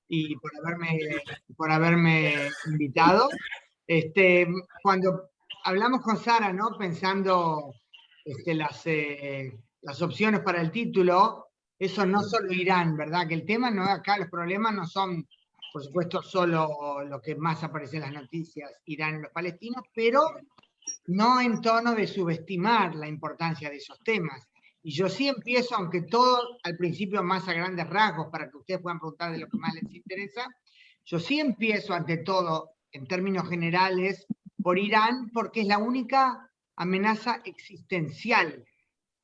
y por haberme invitado. Cuando hablamos con Sara, ¿no? Pensando las opciones para el título, eso no solo Irán, ¿verdad? Que el tema no acá, los problemas no son, por supuesto, solo lo que más aparece en las noticias, Irán y los palestinos, pero no en tono de subestimar la importancia de esos temas. Y yo sí empiezo, aunque todo al principio más a grandes rasgos, para que ustedes puedan preguntar de lo que más les interesa, yo sí empiezo ante todo, en términos generales, por Irán, porque es la única amenaza existencial,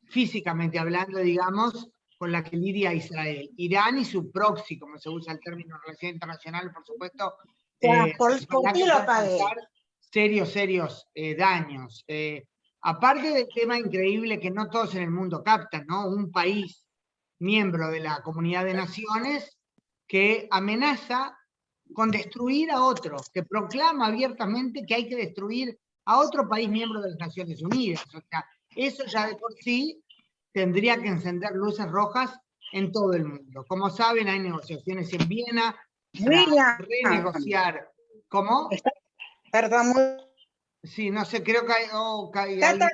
físicamente hablando, digamos, con la que lidia Israel. Irán y su proxy, como se usa el término en relación internacional, por supuesto, por ti lo pagué. Serios daños. Aparte del tema increíble que no todos en el mundo captan, ¿no? Un país miembro de la Comunidad de Naciones que amenaza con destruir a otro, que proclama abiertamente que hay que destruir a otro país miembro de las Naciones Unidas. O sea, eso ya de por sí tendría que encender luces rojas en todo el mundo. Como saben, hay negociaciones en Viena para renegociar. ¿Cómo? Perdón. Sí, no sé, creo que hay alguien...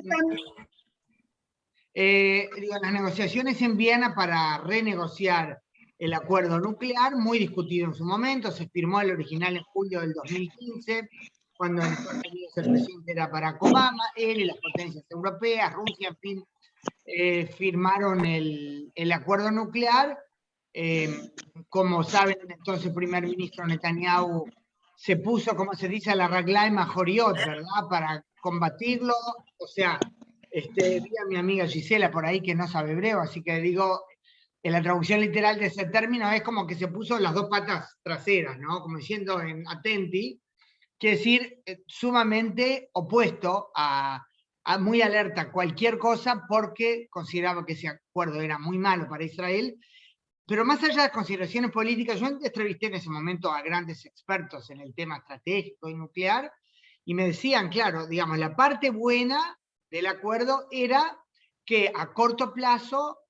digo, las negociaciones en Viena para renegociar el acuerdo nuclear, muy discutido en su momento, se firmó el original en julio del 2015, cuando en Estados Unidos el presidente era Barack Obama, él y las potencias europeas, Rusia, en fin, firmaron el acuerdo nuclear. Como saben, entonces el primer ministro Netanyahu se puso, como se dice, a la raglaim majoriot, ¿verdad? Para combatirlo. O sea, vi a mi amiga Gisela por ahí que no sabe hebreo, así que digo, en la traducción literal de ese término es como que se puso las dos patas traseras, ¿no? Como diciendo en atenti, quiere decir sumamente opuesto a muy alerta a cualquier cosa porque consideraba que ese acuerdo era muy malo para Israel. Pero más allá de consideraciones políticas, yo entrevisté en ese momento a grandes expertos en el tema estratégico y nuclear, y me decían, claro, digamos, la parte buena del acuerdo era que a corto plazo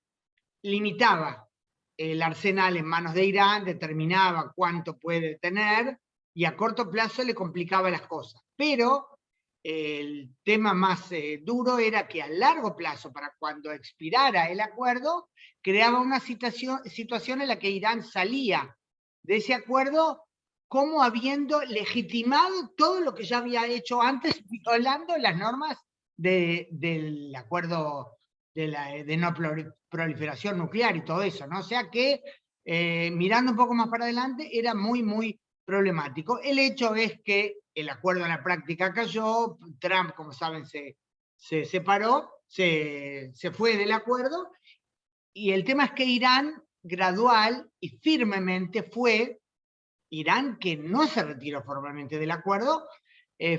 limitaba el arsenal en manos de Irán, determinaba cuánto puede tener, y a corto plazo le complicaba las cosas. Pero el tema más duro era que a largo plazo, para cuando expirara el acuerdo, creaba una situación en la que Irán salía de ese acuerdo como habiendo legitimado todo lo que ya había hecho antes, violando las normas del acuerdo de no proliferación nuclear y todo eso, ¿no? O sea que, mirando un poco más para adelante, era muy, muy problemático. El hecho es que el acuerdo en la práctica cayó, Trump, como saben, se separó, se fue del acuerdo, y el tema es que Irán, gradual y firmemente fue, Irán que no se retiró formalmente del acuerdo,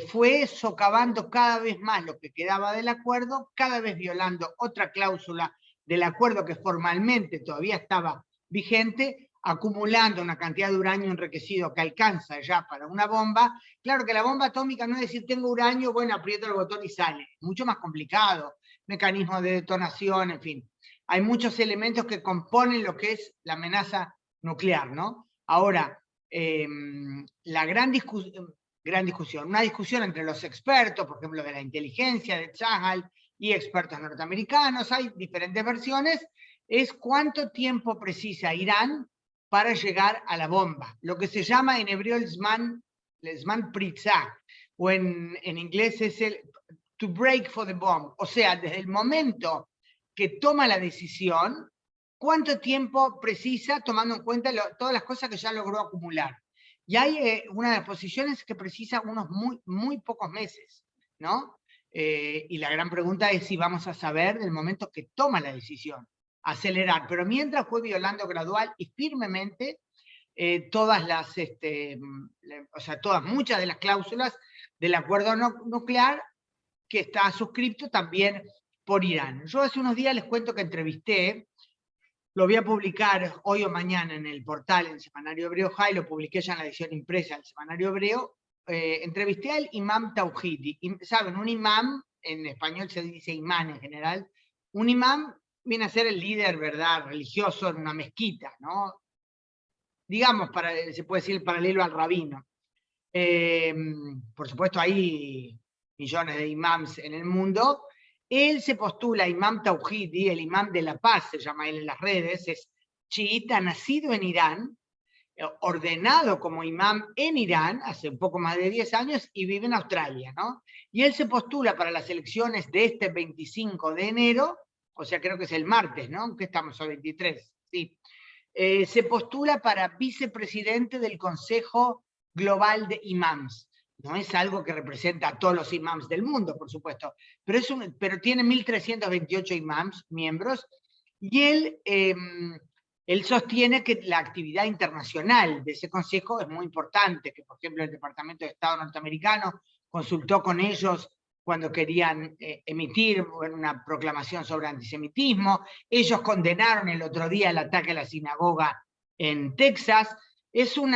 fue socavando cada vez más lo que quedaba del acuerdo, cada vez violando otra cláusula del acuerdo que formalmente todavía estaba vigente, acumulando una cantidad de uranio enriquecido que alcanza ya para una bomba. Claro que la bomba atómica no es decir tengo uranio, bueno, aprieto el botón y sale, mucho más complicado, mecanismos de detonación, en fin. Hay muchos elementos que componen lo que es la amenaza nuclear, ¿no? Ahora, la gran discusión, una discusión entre los expertos, por ejemplo, de la inteligencia de Tzahal y expertos norteamericanos, hay diferentes versiones, es cuánto tiempo precisa Irán para llegar a la bomba, lo que se llama en hebreo el Zman Pritzah, o en inglés es el to break for the bomb, o sea, desde el momento que toma la decisión, cuánto tiempo precisa tomando en cuenta todas las cosas que ya logró acumular. Y hay una de las posiciones que precisa unos muy pocos meses, ¿no? Y la gran pregunta es si vamos a saber del momento que toma la decisión, acelerar. Pero mientras fue violando gradual y firmemente todas las, o sea, muchas de las cláusulas del acuerdo nuclear que está suscrito también por Irán. Yo hace unos días les cuento que entrevisté, lo voy a publicar hoy o mañana en el portal, en el Semanario Hebreo High, lo publiqué ya en la edición impresa del Semanario Hebreo, entrevisté al imam Tauhidi. ¿Saben? Un imam, en español se dice imán en general, un imam viene a ser el líder, ¿verdad?, religioso en una mezquita, ¿no? digamos, se puede decir el paralelo al rabino. Por supuesto hay millones de imams en el mundo. Él se postula imam Tawhidi, el imam de la paz, se llama él en las redes, es chiita, nacido en Irán, ordenado como imam en Irán hace un poco más de 10 años y vive en Australia, ¿no? Y él se postula para las elecciones de este 25 de enero, o sea, creo que es el martes, ¿no? Que estamos a 23, sí. Se postula para vicepresidente del Consejo Global de Imams. No es algo que representa a todos los imams del mundo, por supuesto, pero tiene 1.328 imams, miembros, y él sostiene que la actividad internacional de ese consejo es muy importante, que por ejemplo el Departamento de Estado norteamericano consultó con ellos cuando querían emitir una proclamación sobre antisemitismo. Ellos condenaron el otro día el ataque a la sinagoga en Texas. Es un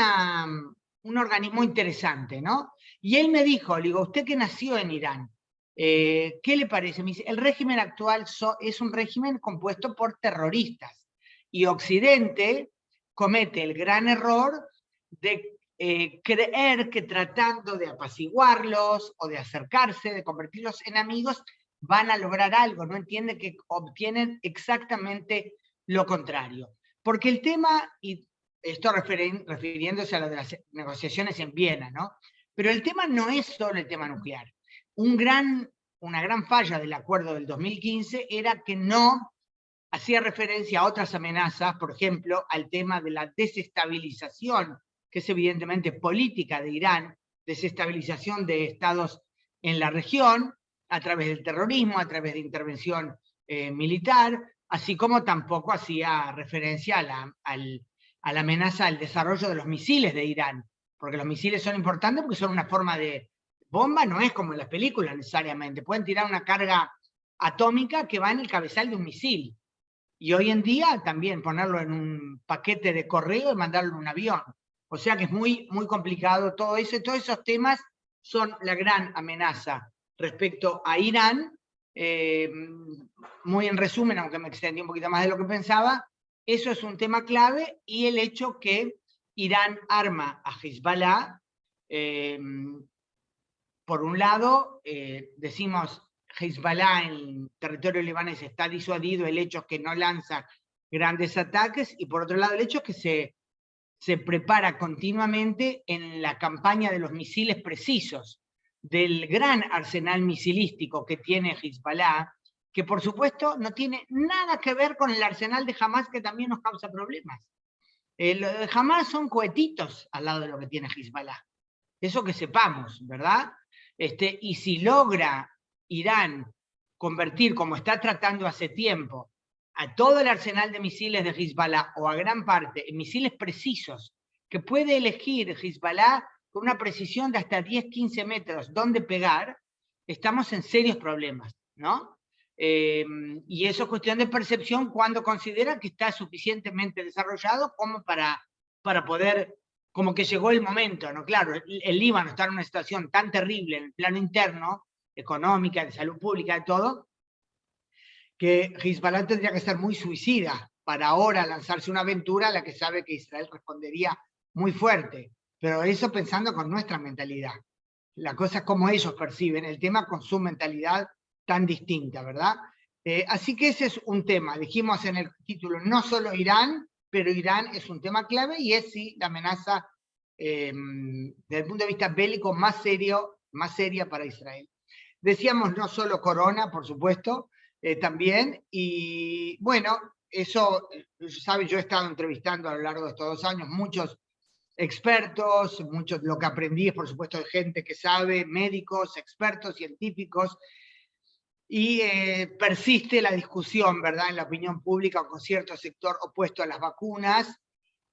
organismo interesante, ¿no? Y él me dijo, le digo, usted que nació en Irán, ¿qué le parece? Me dice, el régimen actual es un régimen compuesto por terroristas, y Occidente comete el gran error de creer que tratando de apaciguarlos o de acercarse, de convertirlos en amigos, van a lograr algo. No entiende que obtienen exactamente lo contrario. Porque el tema, y esto refiriéndose a lo de las negociaciones en Viena, ¿no? Pero el tema no es solo el tema nuclear. Una gran falla del acuerdo del 2015 era que no hacía referencia a otras amenazas, por ejemplo, al tema de la desestabilización, que es evidentemente política de Irán, desestabilización de estados en la región, a través del terrorismo, a través de intervención militar, así como tampoco hacía referencia a la amenaza al desarrollo de los misiles de Irán, porque los misiles son importantes porque son una forma de bomba, no es como en las películas necesariamente, pueden tirar una carga atómica que va en el cabezal de un misil. Y hoy en día también ponerlo en un paquete de correo y mandarlo en un avión. O sea que es muy, muy complicado todo eso. Y todos esos temas son la gran amenaza respecto a Irán. Muy en resumen, aunque me extendí un poquito más de lo que pensaba, eso es un tema clave, y el hecho que Irán arma a Hezbollah, por un lado, decimos Hezbollah en territorio libanés está disuadido, el hecho es que no lanza grandes ataques, y por otro lado el hecho es que se prepara continuamente en la campaña de los misiles precisos, del gran arsenal misilístico que tiene Hezbollah, que por supuesto no tiene nada que ver con el arsenal de Hamas, que también nos causa problemas. Lo de Hamas son cohetitos al lado de lo que tiene Hezbollah. Eso que sepamos, ¿verdad? Y si logra Irán convertir, como está tratando hace tiempo, a todo el arsenal de misiles de Hezbollah, o a gran parte, en misiles precisos, que puede elegir Hezbollah con una precisión de hasta 10-15 metros dónde pegar, estamos en serios problemas, ¿no? Y eso es cuestión de percepción cuando considera que está suficientemente desarrollado como para poder, como que llegó el momento, ¿no? Claro, el Líbano está en una situación tan terrible en el plano interno, económica, de salud pública, de todo, que Hezbollah tendría que ser muy suicida para ahora lanzarse una aventura a la que sabe que Israel respondería muy fuerte. Pero eso pensando con nuestra mentalidad. La cosa es como ellos perciben el tema con su mentalidad tan distinta, ¿verdad? Así que ese es un tema. Dijimos en el título, no solo Irán, pero Irán es un tema clave y es sí la amenaza desde el punto de vista bélico más seria para Israel. Decíamos no solo corona, por supuesto, también, y bueno, eso, ¿saben? Yo he estado entrevistando a lo largo de estos 2 años muchos expertos, lo que aprendí es por supuesto de gente que sabe, médicos, expertos, científicos, y persiste la discusión, ¿verdad?, en la opinión pública con cierto sector opuesto a las vacunas,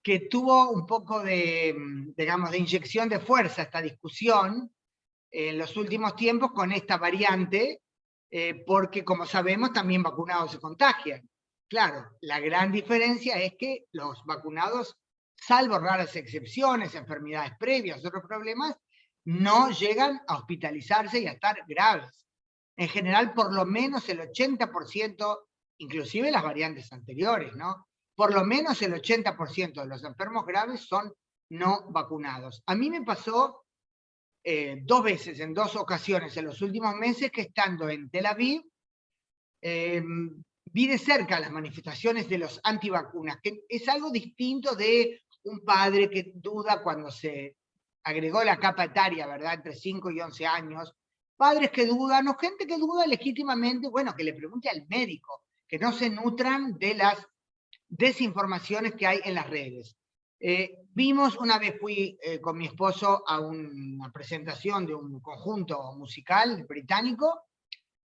que tuvo un poco de, digamos, de inyección de fuerza esta discusión en los últimos tiempos con esta variante, porque como sabemos también vacunados se contagian. Claro, la gran diferencia es que los vacunados, salvo raras excepciones, enfermedades previas, otros problemas, no llegan a hospitalizarse y a estar graves. En general, por lo menos el 80%, inclusive las variantes anteriores, ¿no? por lo menos el 80% de los enfermos graves son no vacunados. A mí me pasó 2 veces, en 2 ocasiones en los últimos meses, que estando en Tel Aviv, vi de cerca las manifestaciones de los antivacunas, que es algo distinto de un padre que duda cuando se agregó la capa etaria, ¿verdad?, entre 5 y 11 años, padres que dudan, o gente que duda legítimamente, bueno, que le pregunte al médico, que no se nutran de las desinformaciones que hay en las redes. Vimos, una vez fui con mi esposo a una presentación de un conjunto musical británico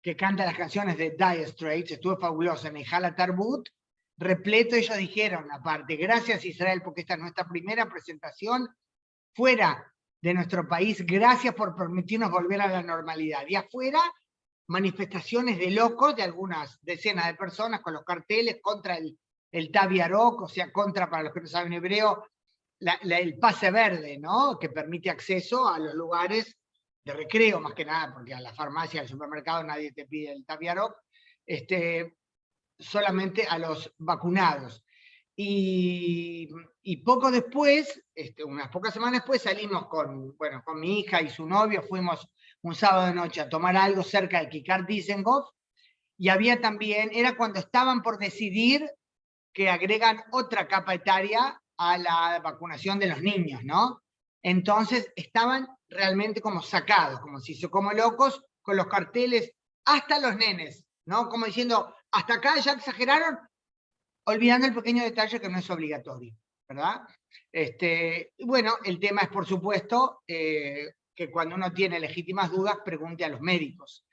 que canta las canciones de Dire Straits, estuvo fabulosa, en el Hala Tarbut, repleto. Ellos dijeron, aparte, gracias Israel, porque esta es nuestra primera presentación fuera de nuestro país, gracias por permitirnos volver a la normalidad. Y afuera, manifestaciones de locos de algunas decenas de personas con los carteles contra el Taviarok, o sea, contra, para los que no saben hebreo, el pase verde, ¿no?, que permite acceso a los lugares de recreo, más que nada, porque a la farmacia, al supermercado nadie te pide el Taviarok, solamente a los vacunados. Y poco después, unas pocas semanas después, salimos con mi hija y su novio, fuimos un sábado de noche a tomar algo cerca de Kikar Dizengoff, y había también, era cuando estaban por decidir que agregan otra capa etaria a la vacunación de los niños, ¿no? Entonces estaban realmente como sacados, como locos, con los carteles, hasta los nenes, ¿no? Como diciendo, hasta acá ya exageraron, olvidando el pequeño detalle que no es obligatorio, ¿verdad? Bueno, el tema es, por supuesto, que cuando uno tiene legítimas dudas, pregunte a los médicos.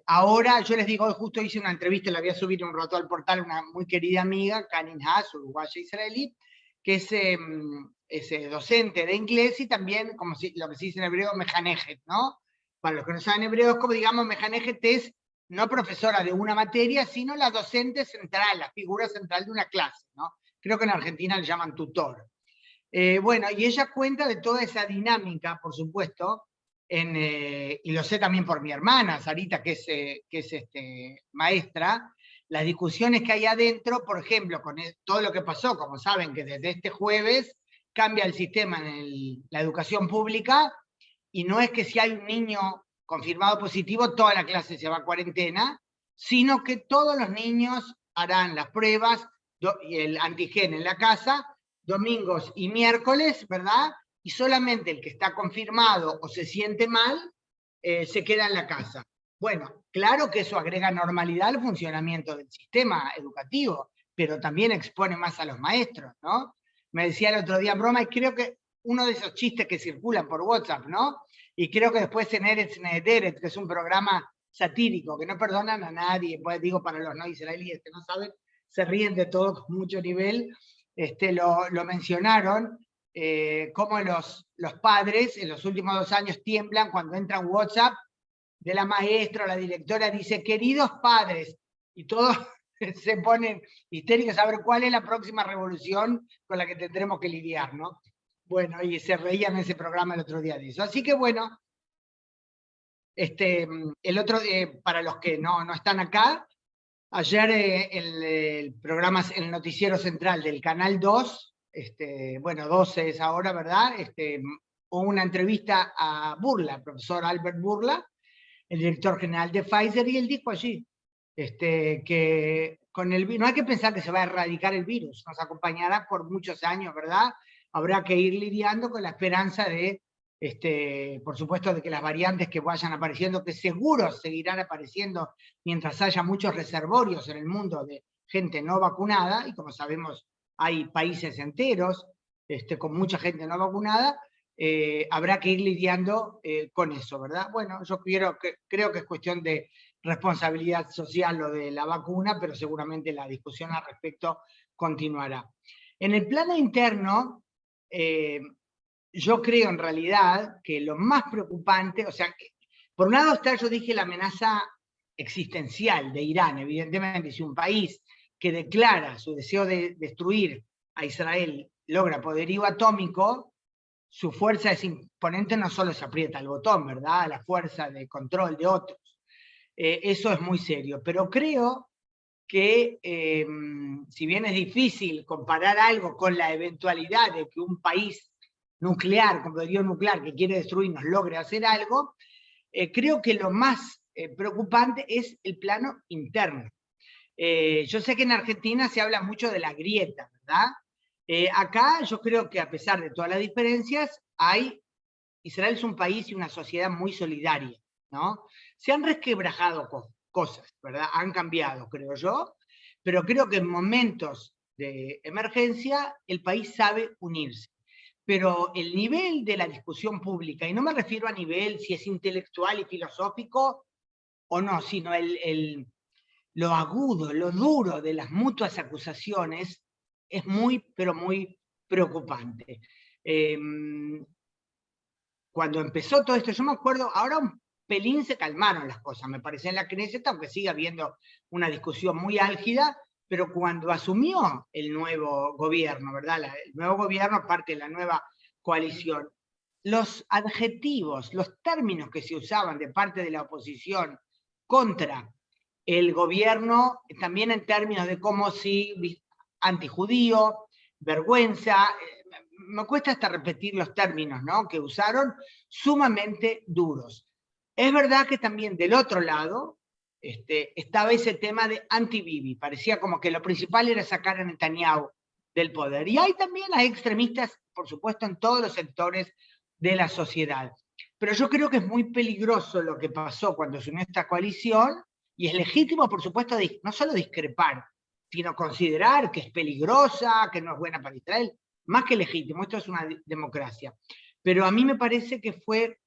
Ahora, yo les digo, justo hice una entrevista, la voy a subir un rato al portal, una muy querida amiga, Kanin Haas, uruguaya israelí, que es docente de inglés y también, como lo que se dice en hebreo, mejanejet, ¿no? Para los que no saben hebreo, es como, digamos, mejanejet es no profesora de una materia, sino la docente central, la figura central de una clase, ¿no? Creo que en Argentina le llaman tutor. Bueno, y ella cuenta de toda esa dinámica, por supuesto, y lo sé también por mi hermana, Sarita, que es maestra, las discusiones que hay adentro, por ejemplo, con todo lo que pasó, como saben, que desde este jueves cambia el sistema en la educación pública, y no es que si hay un niño confirmado positivo, toda la clase se va a cuarentena, sino que todos los niños harán las pruebas y el antigen en la casa, domingos y miércoles, ¿verdad? Y solamente el que está confirmado o se siente mal, se queda en la casa. Bueno, claro que eso agrega normalidad al funcionamiento del sistema educativo, pero también expone más a los maestros, ¿no? Me decía el otro día, broma, y creo que uno de esos chistes que circulan por WhatsApp, ¿no? Y creo que después en Eretz Nehederet, que es un programa satírico, que no perdonan a nadie, pues digo para los no israelíes que no saben, se ríen de todo con mucho nivel, lo mencionaron, cómo los padres en los últimos 2 años tiemblan cuando entra un WhatsApp de la maestra o la directora, dice, queridos padres, y todos se ponen histéricos a ver cuál es la próxima revolución con la que tendremos que lidiar, ¿no? Bueno, y se reían en ese programa el otro día de eso. Así que bueno, el otro, para los que no están acá, ayer el programa, el noticiero central del Canal 2, bueno, 12 es ahora, ¿verdad? Hubo una entrevista a Burla, profesor Albert Burla, el director general de Pfizer, y él dijo allí que con no hay que pensar que se va a erradicar el virus, nos acompañará por muchos años, ¿verdad? Habrá que ir lidiando con la esperanza de, por supuesto, de que las variantes que vayan apareciendo, que seguro seguirán apareciendo mientras haya muchos reservorios en el mundo de gente no vacunada, y como sabemos hay países enteros con mucha gente no vacunada, habrá que ir lidiando con eso, ¿verdad? Bueno, yo creo que es cuestión de responsabilidad social lo de la vacuna, pero seguramente la discusión al respecto continuará. En el plano interno, yo creo en realidad que lo más preocupante, o sea, por un lado está, yo dije, la amenaza existencial de Irán. Evidentemente, si un país que declara su deseo de destruir a Israel logra poderío atómico, su fuerza es imponente, no solo se aprieta el botón, ¿verdad? La fuerza de control de otros. Eso es muy serio, pero creo que si bien es difícil comparar algo con la eventualidad de que un país nuclear, con poderío nuclear, que quiere destruirnos, logre hacer algo, creo que lo más preocupante es el plano interno. Yo sé que en Argentina se habla mucho de la grieta, ¿verdad? Acá yo creo que a pesar de todas las diferencias, Israel es un país y una sociedad muy solidaria, ¿no? Se han resquebrajado cosas, ¿verdad? Han cambiado, creo yo, pero creo que en momentos de emergencia el país sabe unirse. Pero el nivel de la discusión pública, y no me refiero a nivel si es intelectual y filosófico o no, sino lo agudo, lo duro de las mutuas acusaciones es muy, pero muy preocupante. Cuando empezó todo esto, yo me acuerdo, ahora un pelín se calmaron las cosas, me parece, en la Knesset, aunque sigue habiendo una discusión muy álgida, pero cuando asumió el nuevo gobierno, ¿verdad? El nuevo gobierno, parte de la nueva coalición, los adjetivos, los términos que se usaban de parte de la oposición contra el gobierno, también en términos de cómo si antijudío, vergüenza, me cuesta hasta repetir los términos, ¿no?, que usaron, sumamente duros. Es verdad que también del otro lado estaba ese tema de anti-Bibi, parecía como que lo principal era sacar a Netanyahu del poder. Y hay también las extremistas, por supuesto, en todos los sectores de la sociedad. Pero yo creo que es muy peligroso lo que pasó cuando se unió esta coalición, y es legítimo, por supuesto, no solo discrepar, sino considerar que es peligrosa, que no es buena para Israel, más que legítimo, esto es una democracia. Pero a mí me parece que fue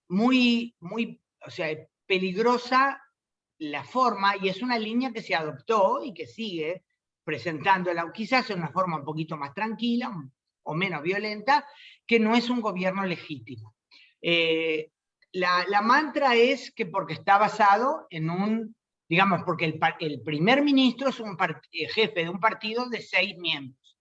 muy, o sea, peligrosa la forma, y es una línea que se adoptó y que sigue presentándola, quizás en una forma un poquito más tranquila o menos violenta, que no es un gobierno legítimo. La mantra es que porque está basado en un, digamos, porque el primer ministro es un jefe de un partido de 6 miembros,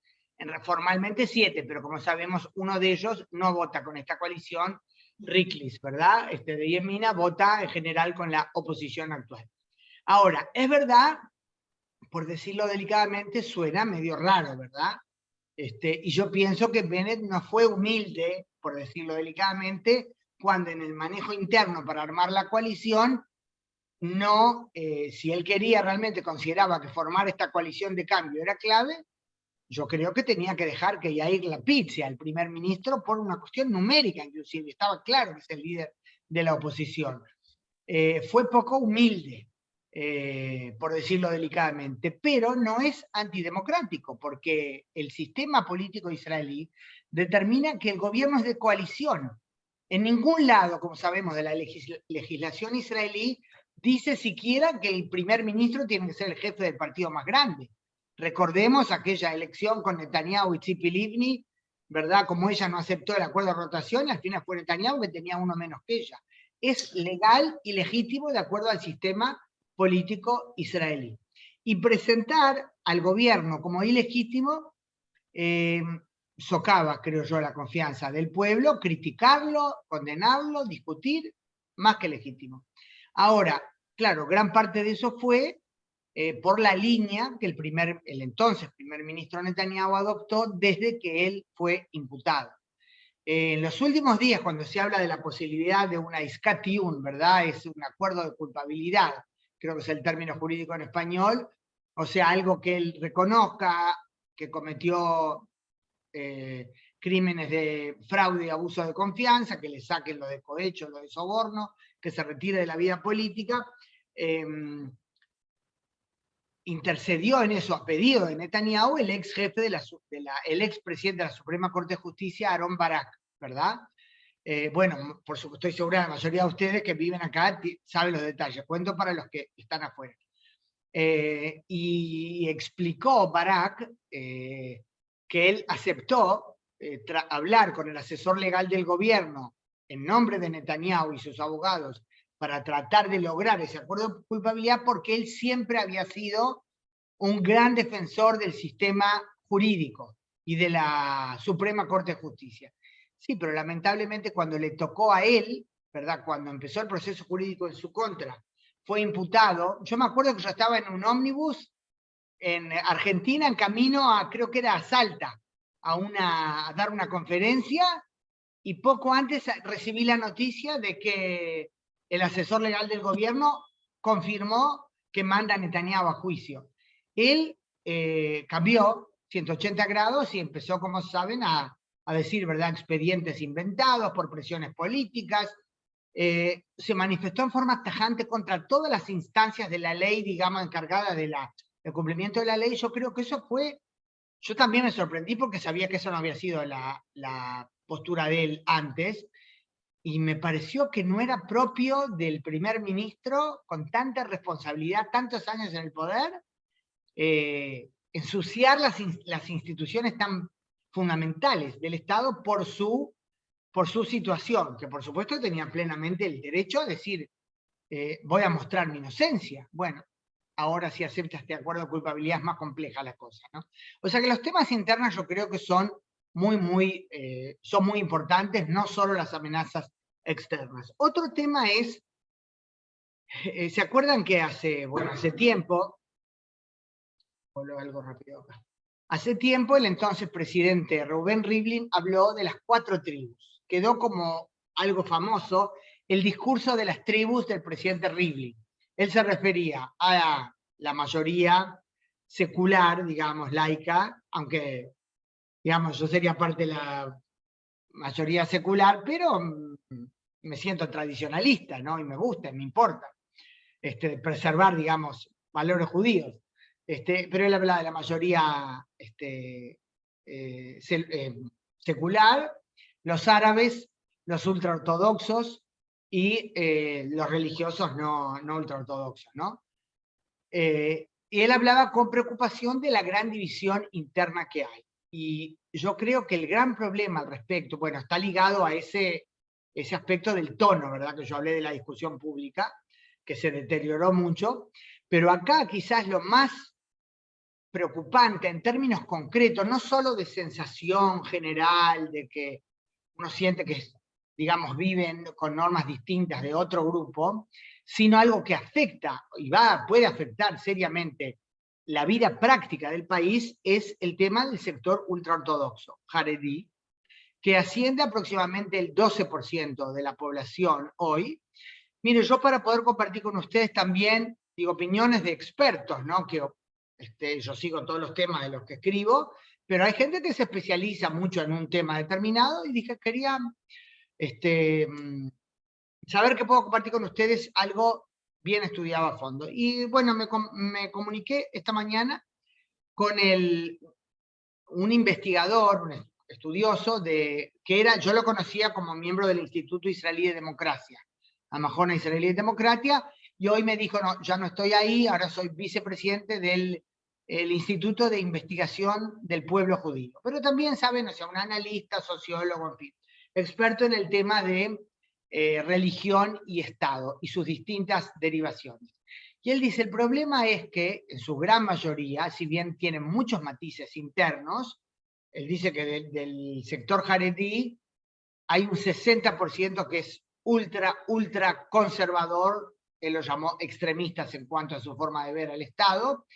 formalmente 7, pero como sabemos, uno de ellos no vota con esta coalición, Riklis, ¿verdad? De Yemina vota en general con la oposición actual. Ahora, es verdad, por decirlo delicadamente, suena medio raro, ¿verdad? Y yo pienso que Bennett no fue humilde, por decirlo delicadamente, cuando en el manejo interno para armar la coalición, no, si él quería realmente, consideraba que formar esta coalición de cambio era clave, yo creo que tenía que dejar que Yair Lapid sea el primer ministro por una cuestión numérica, inclusive, estaba claro que es el líder de la oposición. Fue poco humilde, por decirlo delicadamente, pero no es antidemocrático, porque el sistema político israelí determina que el gobierno es de coalición. En ningún lado, como sabemos, de la legislación israelí, dice siquiera que el primer ministro tiene que ser el jefe del partido más grande. Recordemos aquella elección con Netanyahu y Tzipi Livni, ¿verdad? Como ella no aceptó el acuerdo de rotación, al final fue Netanyahu que tenía uno menos que ella. Es legal y legítimo de acuerdo al sistema político israelí. Y presentar al gobierno como ilegítimo socava, creo yo, la confianza del pueblo, criticarlo, condenarlo, discutir, más que legítimo. Ahora, claro, gran parte de eso fue por la línea que el entonces primer ministro Netanyahu adoptó desde que él fue imputado. En los últimos días, cuando se habla de la posibilidad de una iscatiun, ¿verdad? Es un acuerdo de culpabilidad, creo que es el término jurídico en español, o sea, algo que él reconozca que cometió crímenes de fraude y abuso de confianza, que le saquen lo de cohecho, lo de soborno, que se retire de la vida política. Intercedió en eso a pedido de Netanyahu el ex jefe el ex presidente de la Suprema Corte de Justicia, Aarón Barak, ¿verdad? Bueno, por supuesto, estoy segura, la mayoría de ustedes que viven acá saben los detalles, cuento para los que están afuera. Y explicó Barak que él aceptó hablar con el asesor legal del gobierno en nombre de Netanyahu y sus abogados para tratar de lograr ese acuerdo de culpabilidad, porque él siempre había sido un gran defensor del sistema jurídico y de la Suprema Corte de Justicia. Sí, pero lamentablemente cuando le tocó a él, ¿verdad?, cuando empezó el proceso jurídico en su contra, fue imputado. Yo me acuerdo que yo estaba en un ómnibus en Argentina, en camino a, creo que era a Salta, a dar una conferencia, y poco antes recibí la noticia de que el asesor legal del gobierno confirmó que manda a Netanyahu a juicio. Él cambió 180 grados y empezó, como saben, a decir, ¿verdad?, expedientes inventados por presiones políticas. Se manifestó en forma tajante contra todas las instancias de la ley, digamos, encargadas del cumplimiento de la ley. Yo creo que eso fue... Yo también me sorprendí porque sabía que eso no había sido la postura de él antes, y me pareció que no era propio del primer ministro, con tanta responsabilidad, tantos años en el poder, ensuciar las instituciones tan fundamentales del Estado por su situación, que por supuesto tenía plenamente el derecho a decir, voy a mostrar mi inocencia. Bueno, ahora si acepta este acuerdo de culpabilidad es más compleja la cosa, ¿no? O sea que los temas internos yo creo que son muy importantes, no solo las amenazas externas. Otro tema es, ¿se acuerdan que hace tiempo, algo rápido acá, hace tiempo el entonces presidente Reuven Rivlin habló de las 4 tribus? Quedó como algo famoso el discurso de las tribus del presidente Rivlin. Él se refería a la mayoría secular, digamos, laica, aunque, digamos, yo sería parte de la mayoría secular, pero me siento tradicionalista, ¿no? Y me gusta, me importa preservar, digamos, valores judíos. Pero él habla de la mayoría secular, los árabes, los ultraortodoxos y los religiosos no ultraortodoxos, ¿no? Y él hablaba con preocupación de la gran división interna que hay. Y yo creo que el gran problema al respecto, bueno, está ligado a ese aspecto del tono, ¿verdad? Que yo hablé de la discusión pública, que se deterioró mucho, pero acá quizás lo más preocupante en términos concretos, no solo de sensación general, de que uno siente que, digamos, viven con normas distintas de otro grupo, sino algo que afecta y puede afectar seriamente la vida práctica del país, es el tema del sector ultraortodoxo, Haredi, que asciende aproximadamente el 12% de la población hoy. Mire, yo para poder compartir con ustedes también, digo, opiniones de expertos, ¿no? Que yo sigo todos los temas de los que escribo, pero hay gente que se especializa mucho en un tema determinado, y dije, quería saber que puedo compartir con ustedes algo bien estudiado a fondo. Y bueno, me comuniqué esta mañana con un investigador, un estudioso, yo lo conocía como miembro del Instituto Israelí de Democracia, Amajona Israelí de Democracia, y hoy me dijo, no, ya no estoy ahí, ahora soy vicepresidente del Instituto de Investigación del Pueblo Judío. Pero también, saben, o sea, un analista, sociólogo, en fin, experto en el tema de religión y Estado y sus distintas derivaciones. Y él dice, el problema es que en su gran mayoría, si bien tienen muchos matices internos, él dice que del sector Haredi hay un 60% que es ultra conservador, él lo llamó extremistas en cuanto a su forma de ver al Estado,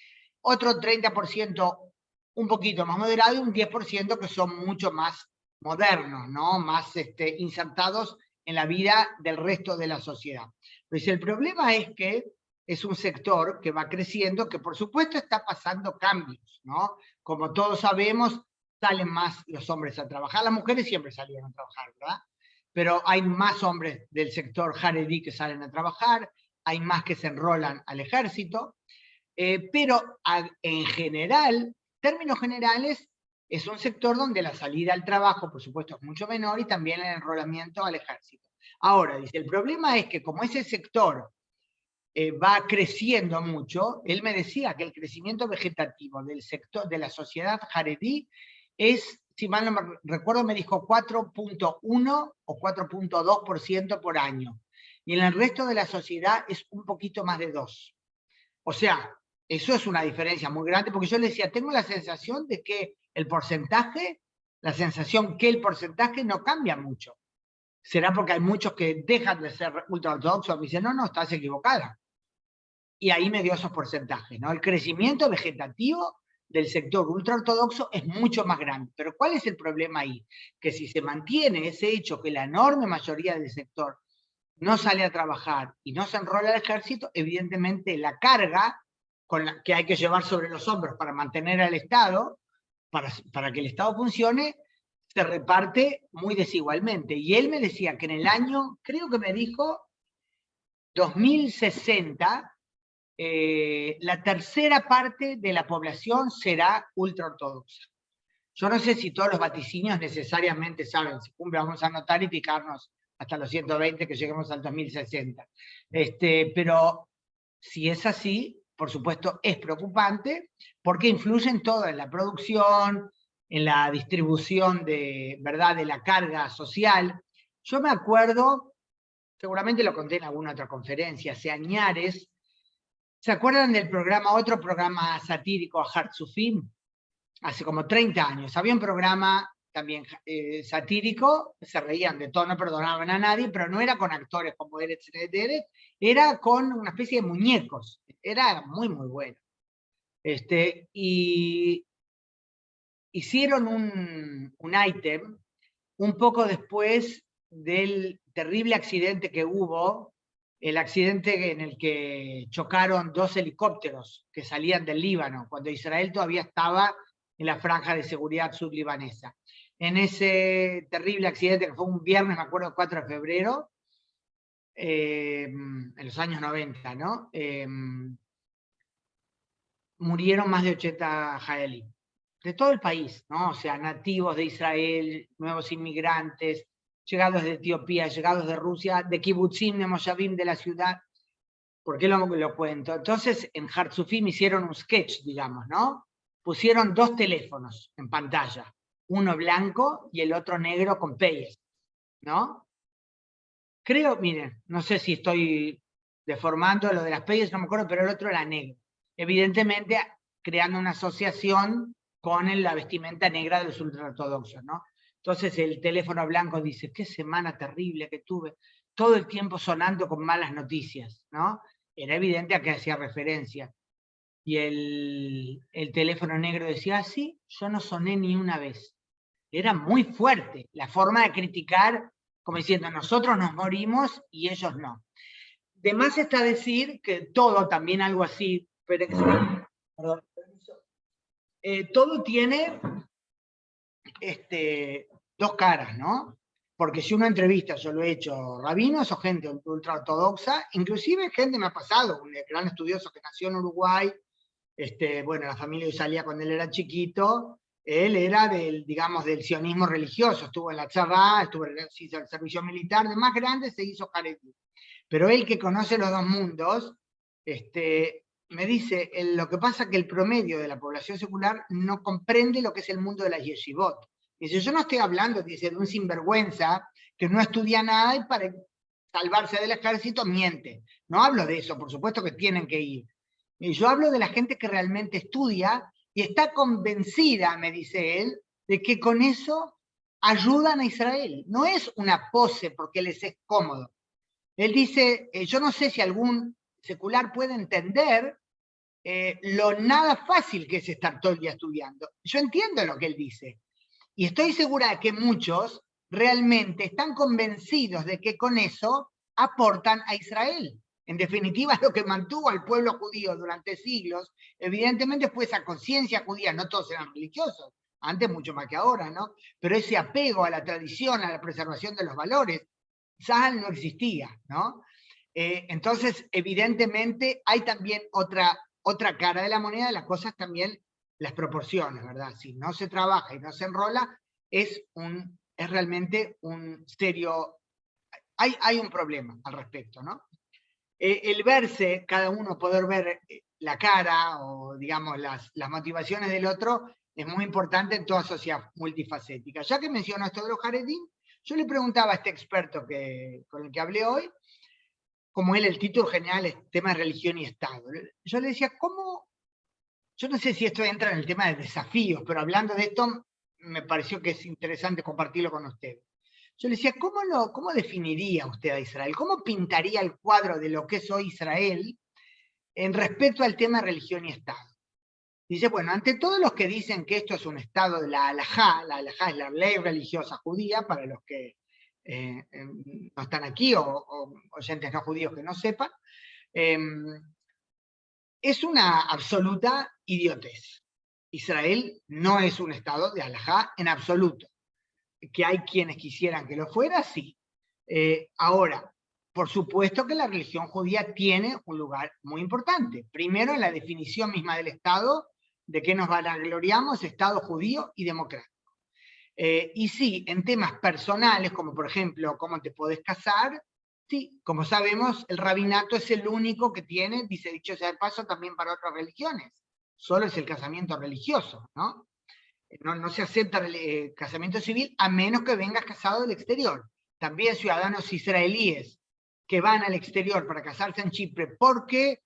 otro 30% un poquito más moderado, y un 10% que son mucho más modernos, ¿no? Más insertados en la vida del resto de la sociedad. Pues el problema es que es un sector que va creciendo, que por supuesto está pasando cambios, ¿no? Como todos sabemos, salen más los hombres a trabajar, las mujeres siempre salieron a trabajar, ¿verdad? Pero hay más hombres del sector Haredi que salen a trabajar, hay más que se enrolan al ejército, pero en general, términos generales, es un sector donde la salida al trabajo, por supuesto, es mucho menor, y también el enrolamiento al ejército. Ahora, dice, el problema es que como ese sector va creciendo mucho, él me decía que el crecimiento vegetativo del sector de la sociedad Haredi es, si mal no me recuerdo, me dijo 4.1 o 4.2% por año. Y en el resto de la sociedad es un poquito más de 2. O sea, eso es una diferencia muy grande, porque yo le decía, tengo la sensación de que el porcentaje no cambia mucho. ¿Será porque hay muchos que dejan de ser ultraortodoxos? Me dicen, no, estás equivocada. y ahí me dio esos porcentajes, ¿no? El crecimiento vegetativo del sector ultraortodoxo es mucho más grande. Pero ¿cuál es el problema ahí? Que si se mantiene ese hecho que la enorme mayoría del sector no sale a trabajar y no se enrola al ejército, evidentemente la carga que hay que llevar sobre los hombros para mantener al Estado, para que el Estado funcione, se reparte muy desigualmente. Y él me decía que en el año, creo que me dijo, 2060, la tercera parte de la población será ultraortodoxa. Yo no sé si todos los vaticinios necesariamente saben, si cumple, vamos a anotar y picarnos hasta los 120 que lleguemos al 2060. Pero si es así, por supuesto es preocupante, porque influye en todo, en la producción, en la distribución de, ¿verdad?, de la carga social. Yo me acuerdo, seguramente lo conté en alguna otra conferencia, hace añares. ¿Se acuerdan del programa, otro programa satírico, Hartzufim? Hace como 30 años. Había un programa también satírico, se reían de todo, no perdonaban a nadie, pero no era con actores como Eretz Ederet, era con una especie de muñecos. Era muy, muy bueno. Y hicieron un ítem un poco después del terrible accidente que hubo, el accidente en el que chocaron 2 helicópteros que salían del Líbano, cuando Israel todavía estaba en la franja de seguridad sublibanesa. En ese terrible accidente, que fue un viernes, me acuerdo, 4 de febrero, en los años 90, ¿no? Murieron más de 80 jaelí, de todo el país, ¿no? O sea, nativos de Israel, nuevos inmigrantes, llegados de Etiopía, llegados de Rusia, de Kibbutzim, de Moshavim, de la ciudad. ¿Por qué lo cuento? Entonces, en Hartzufim hicieron un sketch, digamos, ¿no? Pusieron 2 teléfonos en pantalla, uno blanco y el otro negro con peyes, ¿no? Creo, miren, no sé si estoy deformando lo de las peyes, no me acuerdo, pero el otro era negro. Evidentemente, creando una asociación con la vestimenta negra de los ultraortodoxos, ¿no? Entonces el teléfono blanco dice, qué semana terrible que tuve, todo el tiempo sonando con malas noticias, ¿no? Era evidente a qué hacía referencia. Y el teléfono negro decía, ah, sí, yo no soné ni una vez. Era muy fuerte la forma de criticar, como diciendo, nosotros nos morimos y ellos no. De más está decir que todo, también algo así, pero perdón, todo tiene 2 caras, ¿no? Porque si uno entrevista, yo lo he hecho, rabinos o gente ultra ortodoxa, inclusive gente me ha pasado, un gran estudioso que nació en Uruguay, bueno, la familia salía cuando él era chiquito, él era digamos, del sionismo religioso, estuvo en la Tzabá, hizo el servicio militar, de más grande se hizo Haredí. Pero él que conoce los 2 mundos, me dice, lo que pasa es que el promedio de la población secular no comprende lo que es el mundo de las yeshivot. Dice, yo no estoy hablando, dice, de un sinvergüenza que no estudia nada y para salvarse del ejército miente. No hablo de eso, por supuesto que tienen que ir. Y yo hablo de la gente que realmente estudia y está convencida, me dice él, de que con eso ayudan a Israel. No es una pose porque les es cómodo. Él dice, yo no sé si algún secular puede entender lo nada fácil que es estar todo el día estudiando. Yo entiendo lo que él dice. Y estoy segura de que muchos realmente están convencidos de que con eso aportan a Israel. En definitiva, lo que mantuvo al pueblo judío durante siglos, evidentemente fue esa conciencia judía, no todos eran religiosos, antes mucho más que ahora, ¿no? Pero ese apego a la tradición, a la preservación de los valores, Sahal no existía, ¿no? Entonces, evidentemente, hay también otra cara de la moneda, las cosas también, las proporciones, ¿verdad? Si no se trabaja y no se enrola, es realmente un serio, hay un problema al respecto, ¿no? El verse, cada uno poder ver la cara o, digamos, las motivaciones del otro, es muy importante en toda sociedad multifacética. Ya que mencionó esto de los Haredim, yo le preguntaba a este experto con el que hablé hoy, como él, el título general es tema de religión y Estado. Yo le decía, ¿cómo? Yo no sé si esto entra en el tema de desafíos, pero hablando de esto, me pareció que es interesante compartirlo con usted. Yo le decía, ¿cómo definiría usted a Israel? ¿Cómo pintaría el cuadro de lo que es hoy Israel en respecto al tema religión y Estado. Dice, bueno, ante todos los que dicen que esto es un Estado de la halajá es la ley religiosa judía, para los que no están aquí o oyentes no judíos que no sepan, es una absoluta idiotez. Israel no es un Estado de halajá en absoluto. Que hay quienes quisieran que lo fuera, sí. Ahora, por supuesto que la religión judía tiene un lugar muy importante. Primero, en la definición misma del Estado, de que nos vanagloriamos, Estado judío y democrático. Y sí, en temas personales, como por ejemplo, cómo te podés casar, sí, como sabemos, el rabinato es el único que tiene, dice dicho sea de paso, también para otras religiones. Solo es el casamiento religioso, ¿no? No se acepta el casamiento civil a menos que vengas casado del exterior. También ciudadanos israelíes que van al exterior para casarse en Chipre porque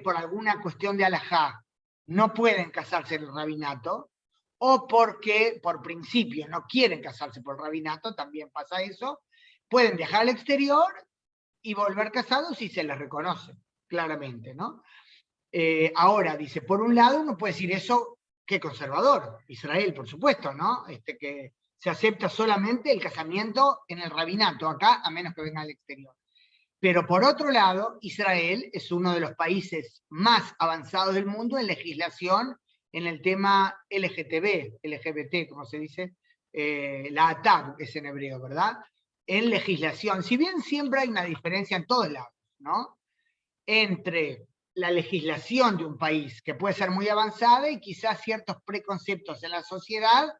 por alguna cuestión de halajá no pueden casarse en el rabinato, o porque por principio no quieren casarse por el rabinato, también pasa eso, pueden dejar al exterior y volver casados si se les reconoce, claramente, ¿no? Ahora, dice, por un lado uno puede decir eso, qué conservador, Israel, por supuesto, ¿no? Que se acepta solamente el casamiento en el rabinato, acá, a menos que venga del exterior. Pero por otro lado, Israel es uno de los países más avanzados del mundo en legislación en el tema LGBT, como se dice, la ATAB, que es en hebreo, ¿verdad? En legislación, si bien siempre hay una diferencia en todos lados, ¿no? Entre la legislación de un país, que puede ser muy avanzada, y quizás ciertos preconceptos en la sociedad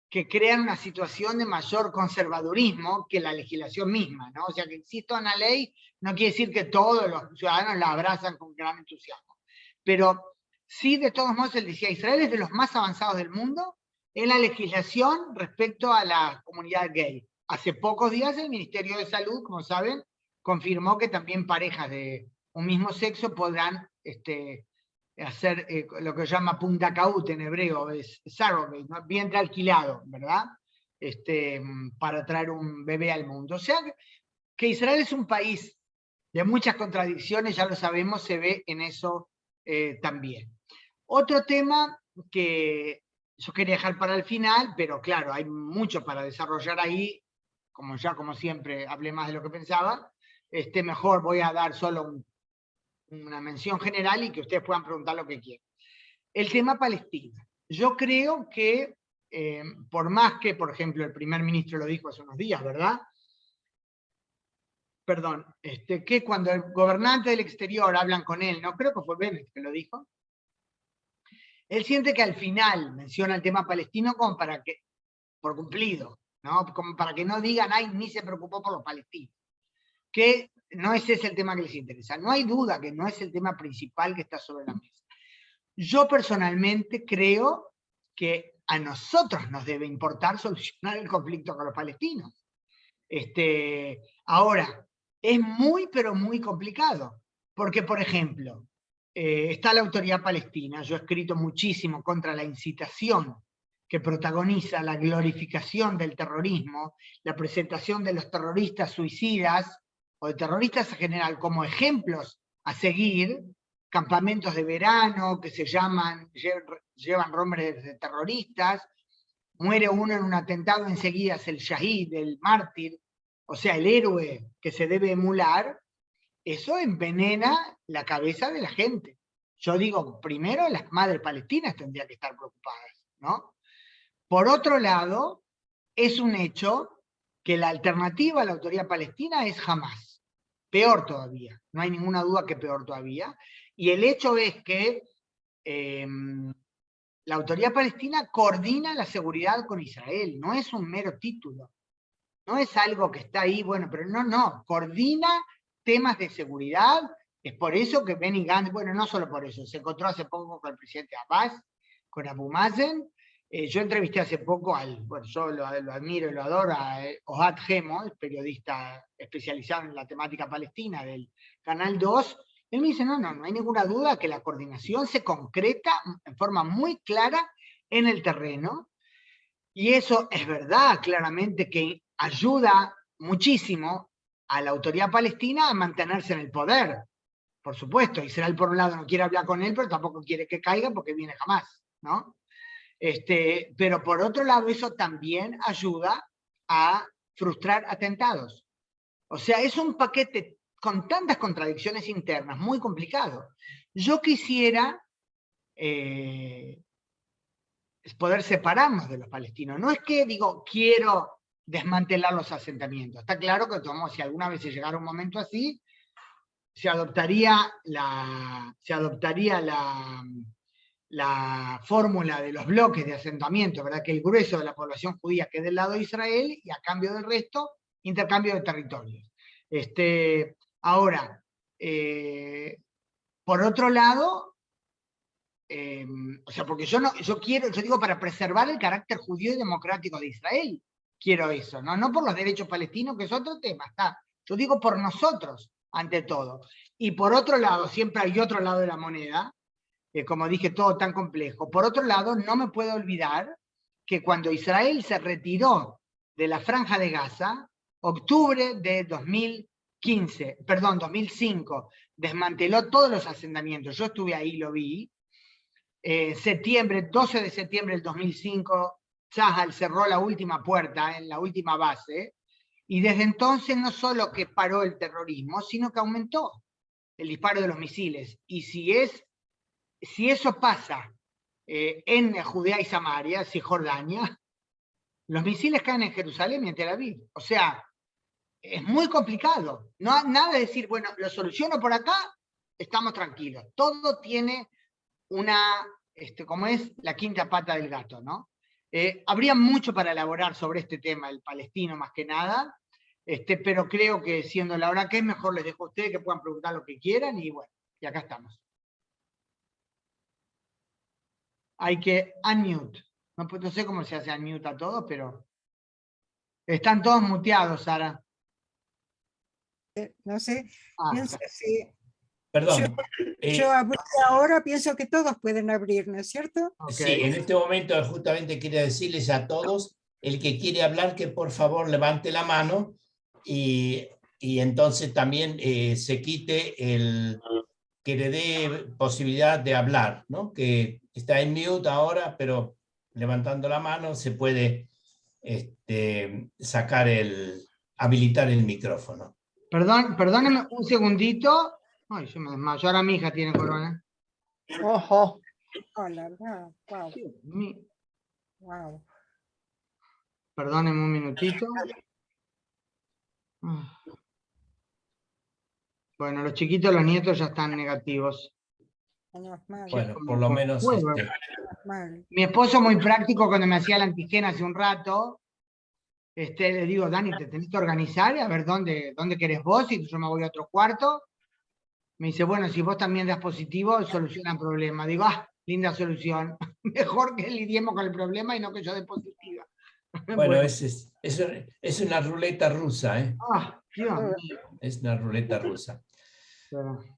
que crean una situación de mayor conservadurismo que la legislación misma, ¿no? O sea, que exista una ley no quiere decir que todos los ciudadanos la abrazan con gran entusiasmo. Pero sí, de todos modos, él decía, Israel es de los más avanzados del mundo en la legislación respecto a la comunidad gay. Hace pocos días el Ministerio de Salud, como saben, confirmó que también parejas de un mismo sexo podrán hacer lo que se llama pundacaut en hebreo, es surrogate, ¿no? Vientre alquilado, ¿verdad? Para traer un bebé al mundo. O sea, que Israel es un país de muchas contradicciones, ya lo sabemos, se ve en eso también. Otro tema que yo quería dejar para el final, pero claro, hay mucho para desarrollar ahí, como siempre hablé más de lo que pensaba, mejor voy a dar solo una mención general y que ustedes puedan preguntar lo que quieran. El tema Palestina. Yo creo que, por más que, por ejemplo, el primer ministro lo dijo hace unos días, ¿verdad? Perdón, que cuando el gobernante del exterior hablan con él, no creo que fue Bennett que lo dijo, él siente que al final menciona el tema palestino como para que, por cumplido, ¿no? Como para que no digan, ay, ni se preocupó por los palestinos. Que no ese es el tema que les interesa. No hay duda que no es el tema principal que está sobre la mesa. Yo personalmente creo que a nosotros nos debe importar solucionar el conflicto con los palestinos. Ahora, es muy, pero muy complicado. Porque, por ejemplo, está la Autoridad Palestina. Yo he escrito muchísimo contra la incitación que protagoniza la glorificación del terrorismo, la presentación de los terroristas suicidas, o de terroristas en general, como ejemplos a seguir, campamentos de verano que se llevan nombres de terroristas, muere uno en un atentado, enseguida es el shahid, el mártir, o sea, el héroe que se debe emular. Eso envenena la cabeza de la gente. Yo digo, primero las madres palestinas tendrían que estar preocupadas, ¿no? Por otro lado, es un hecho que la alternativa a la autoridad palestina es Hamás. Peor todavía, no hay ninguna duda que peor todavía. Y el hecho es que la autoridad palestina coordina la seguridad con Israel, no es un mero título. No es algo que está ahí, bueno, pero no, coordina temas de seguridad. Es por eso que Benny Gantz, bueno, no solo por eso, se encontró hace poco con el presidente Abbas, con Abu Mazen. Yo entrevisté hace poco bueno, yo lo admiro y lo adoro, a Ohad Gemo, el periodista especializado en la temática palestina del Canal 2. Él me dice, no hay ninguna duda que la coordinación se concreta en forma muy clara en el terreno. Y eso es verdad, claramente, que ayuda muchísimo a la autoridad palestina a mantenerse en el poder. por supuesto, Israel por un lado no quiere hablar con él, pero tampoco quiere que caiga porque viene jamás, ¿no? Pero por otro lado, eso también ayuda a frustrar atentados. O sea, es un paquete con tantas contradicciones internas, muy complicado. Yo quisiera poder separarnos de los palestinos. No es que digo, quiero desmantelar los asentamientos. Está claro que si alguna vez se llegara un momento así, se adoptaría la fórmula de los bloques de asentamiento, ¿verdad? Que el grueso de la población judía quede del lado de Israel y a cambio del resto, intercambio de territorios. Ahora, por otro lado, o sea, porque yo digo, para preservar el carácter judío y democrático de Israel, quiero eso, no por los derechos palestinos, que es otro tema, está. Yo digo por nosotros, ante todo. Y por otro lado, siempre hay otro lado de la moneda, como dije, todo tan complejo. Por otro lado, no me puedo olvidar que cuando Israel se retiró de la Franja de Gaza, octubre de 2005, desmanteló todos los asentamientos. Yo estuve ahí, lo vi. 12 de septiembre del 2005, Tzahal cerró la última puerta en la última base, y desde entonces no solo que paró el terrorismo, sino que aumentó el disparo de los misiles. Y si eso pasa en Judea y Samaria, Cisjordania, los misiles caen en Jerusalén y en Tel Aviv. O sea, es muy complicado. No, nada de decir, bueno, lo soluciono por acá, estamos tranquilos. Todo tiene como es la quinta pata del gato, ¿no? Habría mucho para elaborar sobre este tema, el palestino más que nada, pero creo que siendo la hora que es, mejor les dejo a ustedes que puedan preguntar lo que quieran, y bueno, y acá estamos. Hay que unmute. No sé cómo se hace unmute a todos, pero están todos muteados, Sara. No sé, pienso, Perdón. yo abrí ahora, pienso que todos pueden abrir, ¿no es cierto? Okay. Sí, en este momento justamente quería decirles a todos, el que quiere hablar, que por favor levante la mano y entonces también se quite el que le dé posibilidad de hablar, ¿no? Que está en mute ahora, pero levantando la mano se puede habilitar el micrófono. Perdónenme un segundito. Ay, yo me desmayo. Ahora mi hija tiene corona. Ojo. Oh, la verdad. Wow. Wow. Perdónenme un minutito. Bueno, los chiquitos, los nietos ya están negativos. Bueno, por lo menos... Mi esposo, muy práctico, cuando me hacía la antigena hace un rato, le digo, Dani, te tenés que organizar, a ver dónde querés vos, y yo me voy a otro cuarto. Me dice, bueno, si vos también das positivo, soluciona el problema. Digo, linda solución. Mejor que lidiemos con el problema y no que yo dé positiva. Bueno, es una ruleta rusa, ¿eh? Dios mío. Es una ruleta rusa.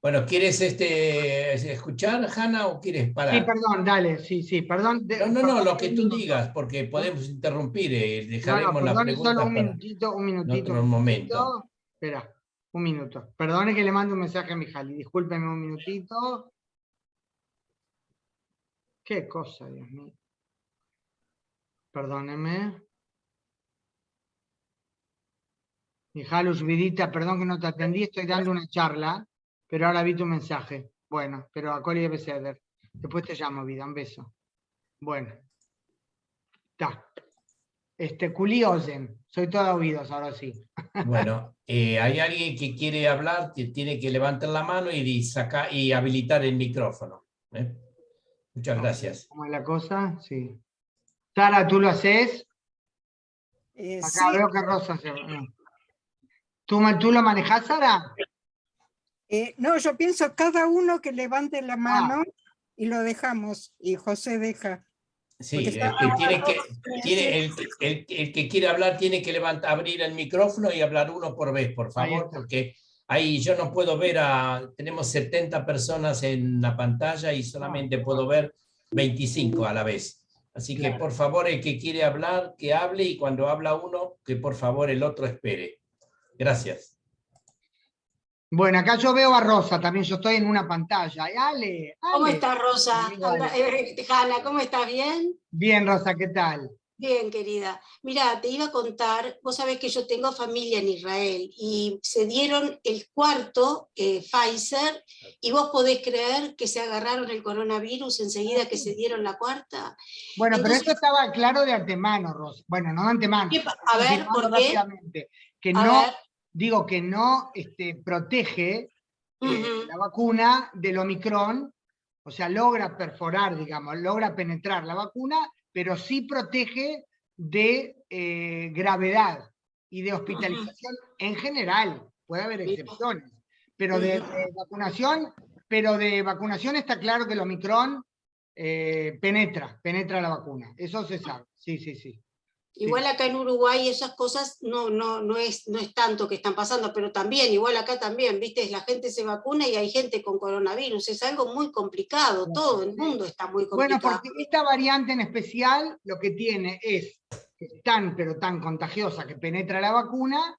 Bueno, ¿quieres escuchar, Hanna, o quieres parar? Sí, perdón, dale, sí, perdón. No, lo que tú digas, porque podemos interrumpir, dejaremos la pregunta solo un minutito. En otro momento. Espera, un minuto. Perdone que le mando un mensaje a mi Jali, discúlpeme un minutito. Qué cosa, Dios mío. Perdóneme. Mijalu, Vidita, perdón que no te atendí, estoy dando una charla, pero ahora vi tu mensaje. Bueno, pero a Coli debe ceder. Después te llamo, vida, un beso. Bueno. Está. Culiosen, soy todo oídos, ahora sí. Bueno, hay alguien que quiere hablar, que tiene que levantar la mano y habilitar el micrófono. Muchas gracias. ¿Cómo es la cosa? Sí. Sara, ¿tú lo haces? Acá sí. Veo que Rosa se... ¿Tú lo manejás, Sara? No, yo pienso cada uno que levante la mano y lo dejamos, y José deja. Sí, el que quiere hablar tiene que abrir el micrófono y hablar uno por vez, por favor, porque ahí yo no puedo ver tenemos 70 personas en la pantalla y solamente puedo ver 25 a la vez. Así que por favor, el que quiere hablar, que hable, y cuando habla uno, que por favor el otro espere. Gracias. Bueno, acá yo veo a Rosa, también yo estoy en una pantalla. Ay, Ale, ¿Cómo Ale. estás, Rosa? Amigo Ale. Hanna, ¿cómo estás? ¿Bien? Bien, Rosa, ¿qué tal? Bien, querida. Mira, te iba a contar, vos sabés que yo tengo familia en Israel y se dieron el cuarto Pfizer y vos podés creer que se agarraron el coronavirus enseguida que se dieron la cuarta. Bueno, pero Entonces, esto estaba claro de antemano, Rosa. Bueno, no de antemano, a ver, confirmando ¿por qué? rápidamente, que A no, ver. digo que no protege Ujú, la vacuna del Omicron, o sea, logra perforar, digamos, logra penetrar la vacuna, pero sí protege de gravedad y de hospitalización en general. Puede haber excepciones, pero de vacunación está claro que el Omicron penetra la vacuna. Eso se sabe. Sí, sí, sí. Igual acá en Uruguay esas cosas no es tanto que están pasando, pero también, igual acá también, viste, la gente se vacuna y hay gente con coronavirus, es algo muy complicado, todo el mundo está muy Bueno, complicado. porque esta variante en especial lo que tiene es que es tan, pero tan contagiosa que penetra la vacuna,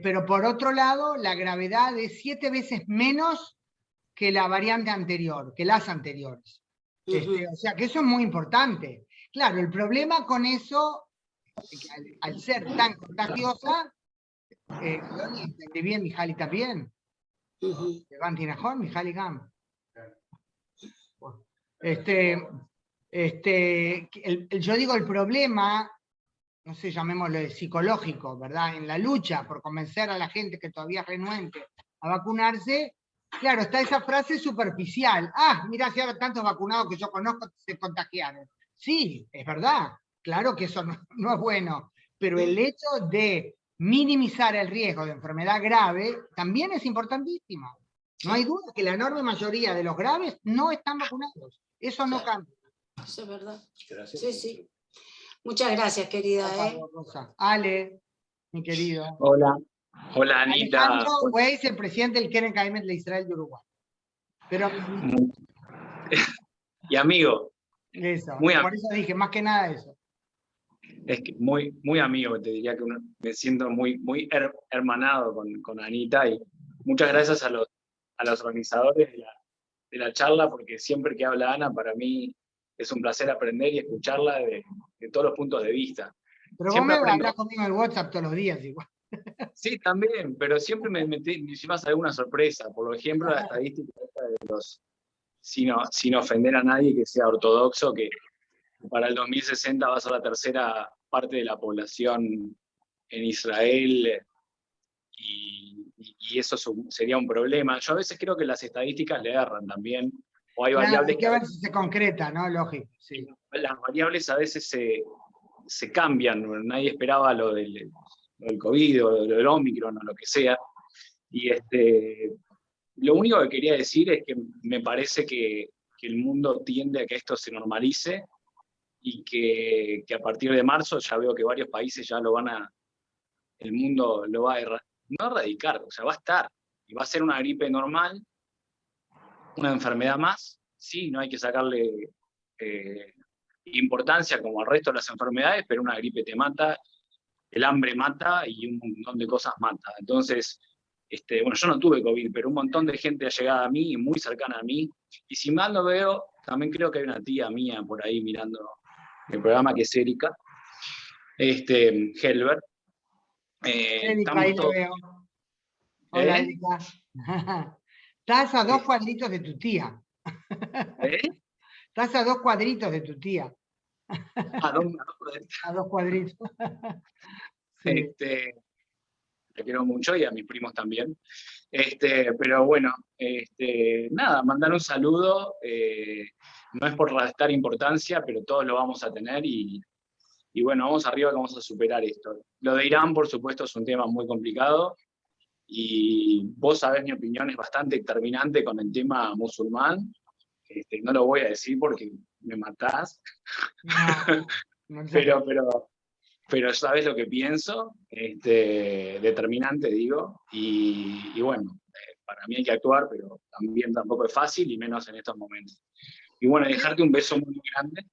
pero por otro lado, la gravedad es 7 veces menos que la variante anterior, que las anteriores. O sea que eso es muy importante. Claro, el problema con eso, al ser tan contagiosa, Loni, ¿entendí bien? Mijaly también. Levanti Najón, Mijaly Gam. Yo digo el problema, no sé, llamémoslo psicológico, ¿verdad? En la lucha por convencer a la gente que todavía es renuente a vacunarse, claro, está esa frase superficial. Ah, mirá, si ahora tantos vacunados que yo conozco se contagiaron. Sí, es verdad, claro que eso no es bueno, pero el hecho de minimizar el riesgo de enfermedad grave también es importantísimo. No hay duda que la enorme mayoría de los graves no están vacunados. Eso no cambia. Eso es verdad. Gracias. Sí, sí. Muchas gracias, querida. Por favor, Rosa. Ale, mi querido. Hola, hola Anita. Alejandro Weiss, el presidente del Keren Kayemet de Israel de Uruguay. Pero y amigo. Eso, Muy por eso dije, más que nada eso. Es que muy amigo, te diría que me siento muy hermanado con Anita, y muchas gracias a los organizadores de la charla, porque siempre que habla Ana, para mí es un placer aprender y escucharla de todos los puntos de vista. Pero siempre vos me hablas conmigo en el WhatsApp todos los días igual. Sí, también, pero siempre me llevas alguna sorpresa. Por ejemplo, la estadística de los, sin ofender a nadie que sea ortodoxo, que para el 2060 va a ser la tercera parte de la población en Israel, y eso sería un problema. Yo a veces creo que las estadísticas le erran también, o hay variables hay que ver si se concreta, ¿no? Lógico, sí. Las variables a veces se cambian. Nadie esperaba lo del COVID o lo del Omicron o lo que sea. Y lo único que quería decir es que me parece que el mundo tiende a que esto se normalice, y que a partir de marzo ya veo que varios países ya el mundo lo va a no erradicar, o sea, va a estar, y va a ser una gripe normal, una enfermedad más. Sí, no hay que sacarle importancia como al resto de las enfermedades, pero una gripe te mata, el hambre mata y un montón de cosas mata. Entonces, bueno, yo no tuve COVID, pero un montón de gente ha llegado a mí, muy cercana a mí, y si mal no veo, también creo que hay una tía mía por ahí mirando el programa, que es Erika, Helber. Erika, ahí la veo. Hola, Erika. Estás a 2 cuadritos de tu tía. Estás a 2 cuadritos de tu tía. A 2 cuadritos. Sí. Te quiero mucho, y a mis primos también. Pero bueno, nada, mandar un saludo. No es por restar importancia, pero todos lo vamos a tener, y bueno, vamos arriba, que vamos a superar esto. Lo de Irán, por supuesto, es un tema muy complicado, y vos sabés, mi opinión es bastante determinante con el tema musulmán. No lo voy a decir porque me matás. No pero sabes lo que pienso, determinante, digo, y bueno, para mí hay que actuar, pero también tampoco es fácil, y menos en estos momentos. Y bueno, dejarte un beso muy grande.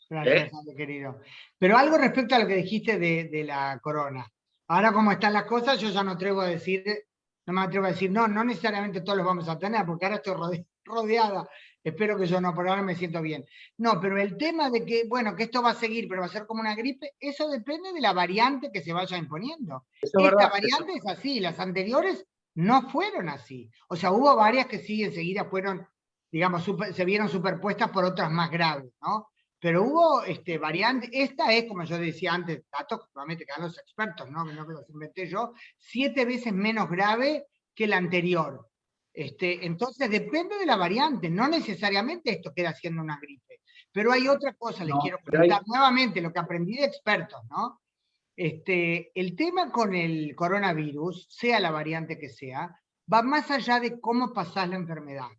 Gracias, querido. Pero algo respecto a lo que dijiste de la corona. Ahora, como están las cosas, yo ya no atrevo a decir No me atrevo a decir, no necesariamente todos los vamos a tener, porque ahora estoy rodeada, espero que yo no, por ahora me siento bien. No, pero el tema de que, bueno, que esto va a seguir, pero va a ser como una gripe, eso depende de la variante que se vaya imponiendo. Eso es Esta verdad. variante es así, las anteriores no fueron así. O sea, hubo varias que sí enseguida fueron, digamos, se vieron superpuestas por otras más graves, ¿no? Pero hubo variantes, esta es, como yo decía antes, datos que probablemente quedan los expertos, ¿no? Que no los inventé yo, 7 veces menos grave que la anterior. Entonces depende de la variante, no necesariamente esto queda siendo una gripe. Pero hay otra cosa, les quiero comentar nuevamente lo que aprendí de expertos, ¿no? El tema con el coronavirus, sea la variante que sea, va más allá de cómo pasás la enfermedad.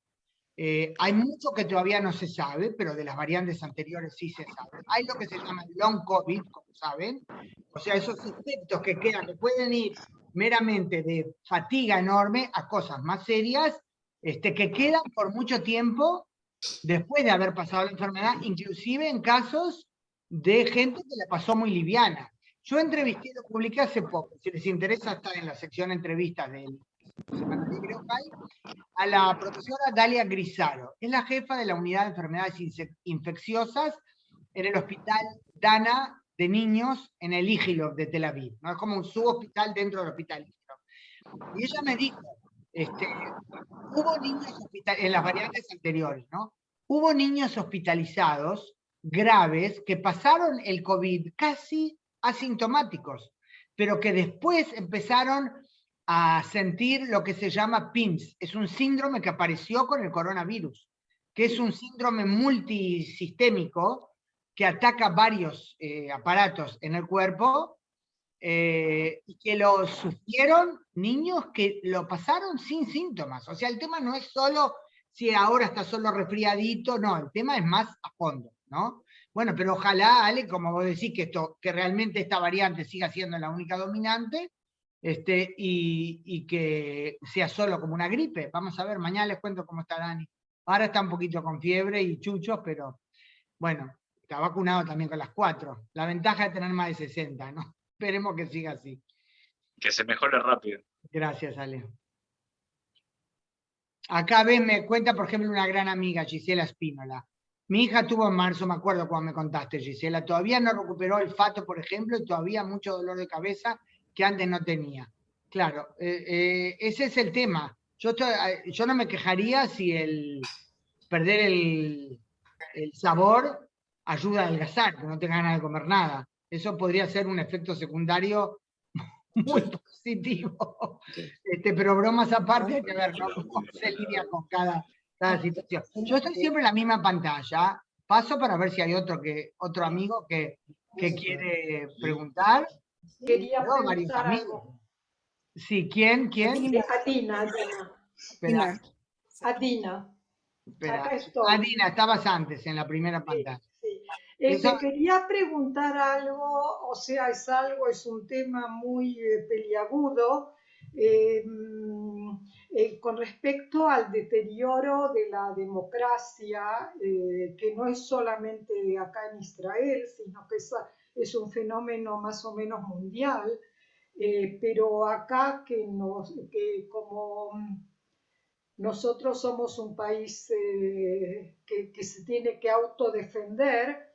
Hay mucho que todavía no se sabe, pero de las variantes anteriores sí se sabe. Hay lo que se llama long COVID, como saben, o sea, esos efectos que quedan, que pueden ir meramente de fatiga enorme a cosas más serias, que quedan por mucho tiempo después de haber pasado la enfermedad, inclusive en casos de gente que la pasó muy liviana. Yo entrevisté, lo publiqué hace poco, si les interesa está en la sección entrevistas del Semana Libre Ocay, a la profesora Dalia Grisaro. Es la jefa de la unidad de enfermedades infecciosas en el hospital Dana de niños en el Ígilov de Tel Aviv, ¿no? Es como un subhospital dentro del hospital Ígilov. Y ella me dijo, hubo niños en las variantes anteriores, ¿no? Hubo niños hospitalizados graves que pasaron el COVID casi asintomáticos, pero que después empezaron a sentir lo que se llama PIMS. Es un síndrome que apareció con el coronavirus, que es un síndrome multisistémico que ataca varios aparatos en el cuerpo, y que lo sufrieron niños que lo pasaron sin síntomas. O sea, el tema no es solo si ahora está solo resfriadito, no, el tema es más a fondo, ¿no? Bueno, pero ojalá, Ale, como vos decís, que realmente esta variante siga siendo la única dominante, y que sea solo como una gripe. Vamos a ver, mañana les cuento cómo está Dani. Ahora está un poquito con fiebre y chuchos, pero bueno, está vacunado también con las 4. La ventaja de tener más de 60, ¿no? Esperemos que siga así. Que se mejore rápido. Gracias, Ale. Acá me cuenta, por ejemplo, una gran amiga, Gisela Espínola. Mi hija tuvo en marzo, me acuerdo cuando me contaste, Gisela, todavía no recuperó el olfato, por ejemplo, y todavía mucho dolor de cabeza que antes no tenía. Claro, ese es el tema. Yo no me quejaría si perder el sabor ayuda a adelgazar, que no tenga ganas de comer nada. Eso podría ser un efecto secundario muy positivo. Pero bromas aparte, hay que ver, ¿no? Cómo se lidia con cada situación. Yo estoy siempre en la misma pantalla. Paso para ver si hay otro amigo que quiere preguntar. Quería No, varios preguntar amigos. algo. Sí, ¿quién? Adina. Espera, Adina. espera. Acá estoy. Adina, estabas antes en la primera pantalla. Sí. Eso- Quería preguntar algo, o sea, es un tema muy peliagudo, con respecto al deterioro de la democracia, que no es solamente acá en Israel, sino que es un fenómeno más o menos mundial, pero acá que como nosotros somos un país que se tiene que autodefender,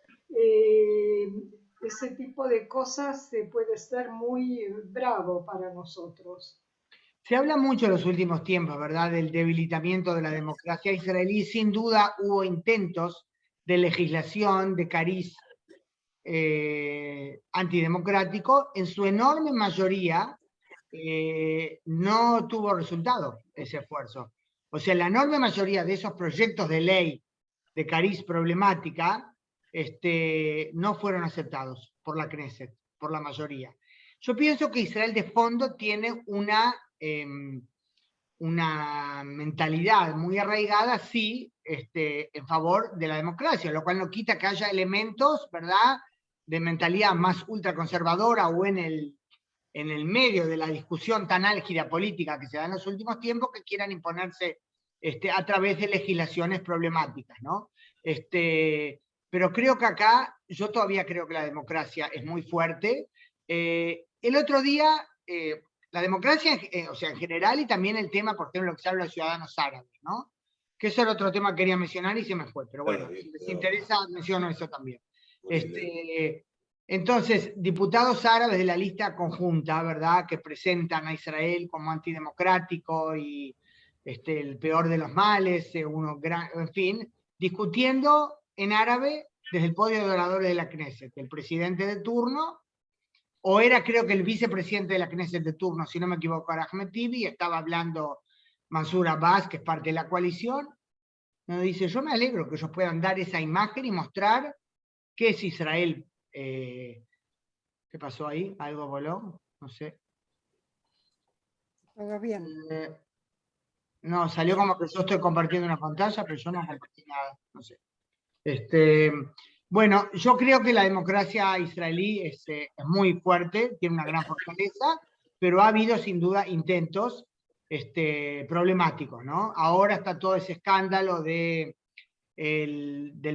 ese tipo de cosas puede ser muy bravo para nosotros. Se habla mucho en los últimos tiempos, ¿verdad?, del debilitamiento de la democracia israelí. Sin duda hubo intentos de legislación, de cariz antidemocrático. En su enorme mayoría no tuvo resultado ese esfuerzo. O sea, la enorme mayoría de esos proyectos de ley de cariz problemática no fueron aceptados por la Knesset, por la mayoría. Yo pienso que Israel de fondo tiene una mentalidad muy arraigada, sí, en favor de la democracia, lo cual no quita que haya elementos, ¿verdad?, de mentalidad más ultraconservadora o en el medio de la discusión tan álgida política que se da en los últimos tiempos, que quieran imponerse a través de legislaciones problemáticas, ¿no? Pero creo que acá, yo todavía creo que la democracia es muy fuerte. El otro día, la democracia, o sea, en general, y también el tema, por ejemplo, lo que se habla de ciudadanos árabes, ¿no? Que eso era otro tema que quería mencionar y se me fue, pero bueno, si les interesa, menciono eso también. Entonces, diputados árabes de la lista conjunta, ¿verdad?, que presentan a Israel como antidemocrático y el peor de los males, en fin, discutiendo en árabe desde el podio de oradores de la Knesset, el presidente de turno, o era creo que el vicepresidente de la Knesset de turno, si no me equivoco, era Ahmed Tibi, y estaba hablando Mansour Abbas, que es parte de la coalición. Nos dice, yo me alegro que ellos puedan dar esa imagen y mostrar qué es Israel. ¿Qué pasó ahí? ¿Algo voló? No sé. Todo bien. No, salió como que yo estoy compartiendo una pantalla, pero yo no compartí nada, no sé. Bueno, yo creo que la democracia israelí es muy fuerte, tiene una gran fortaleza, pero ha habido sin duda intentos problemáticos, ¿no? Ahora está todo ese escándalo del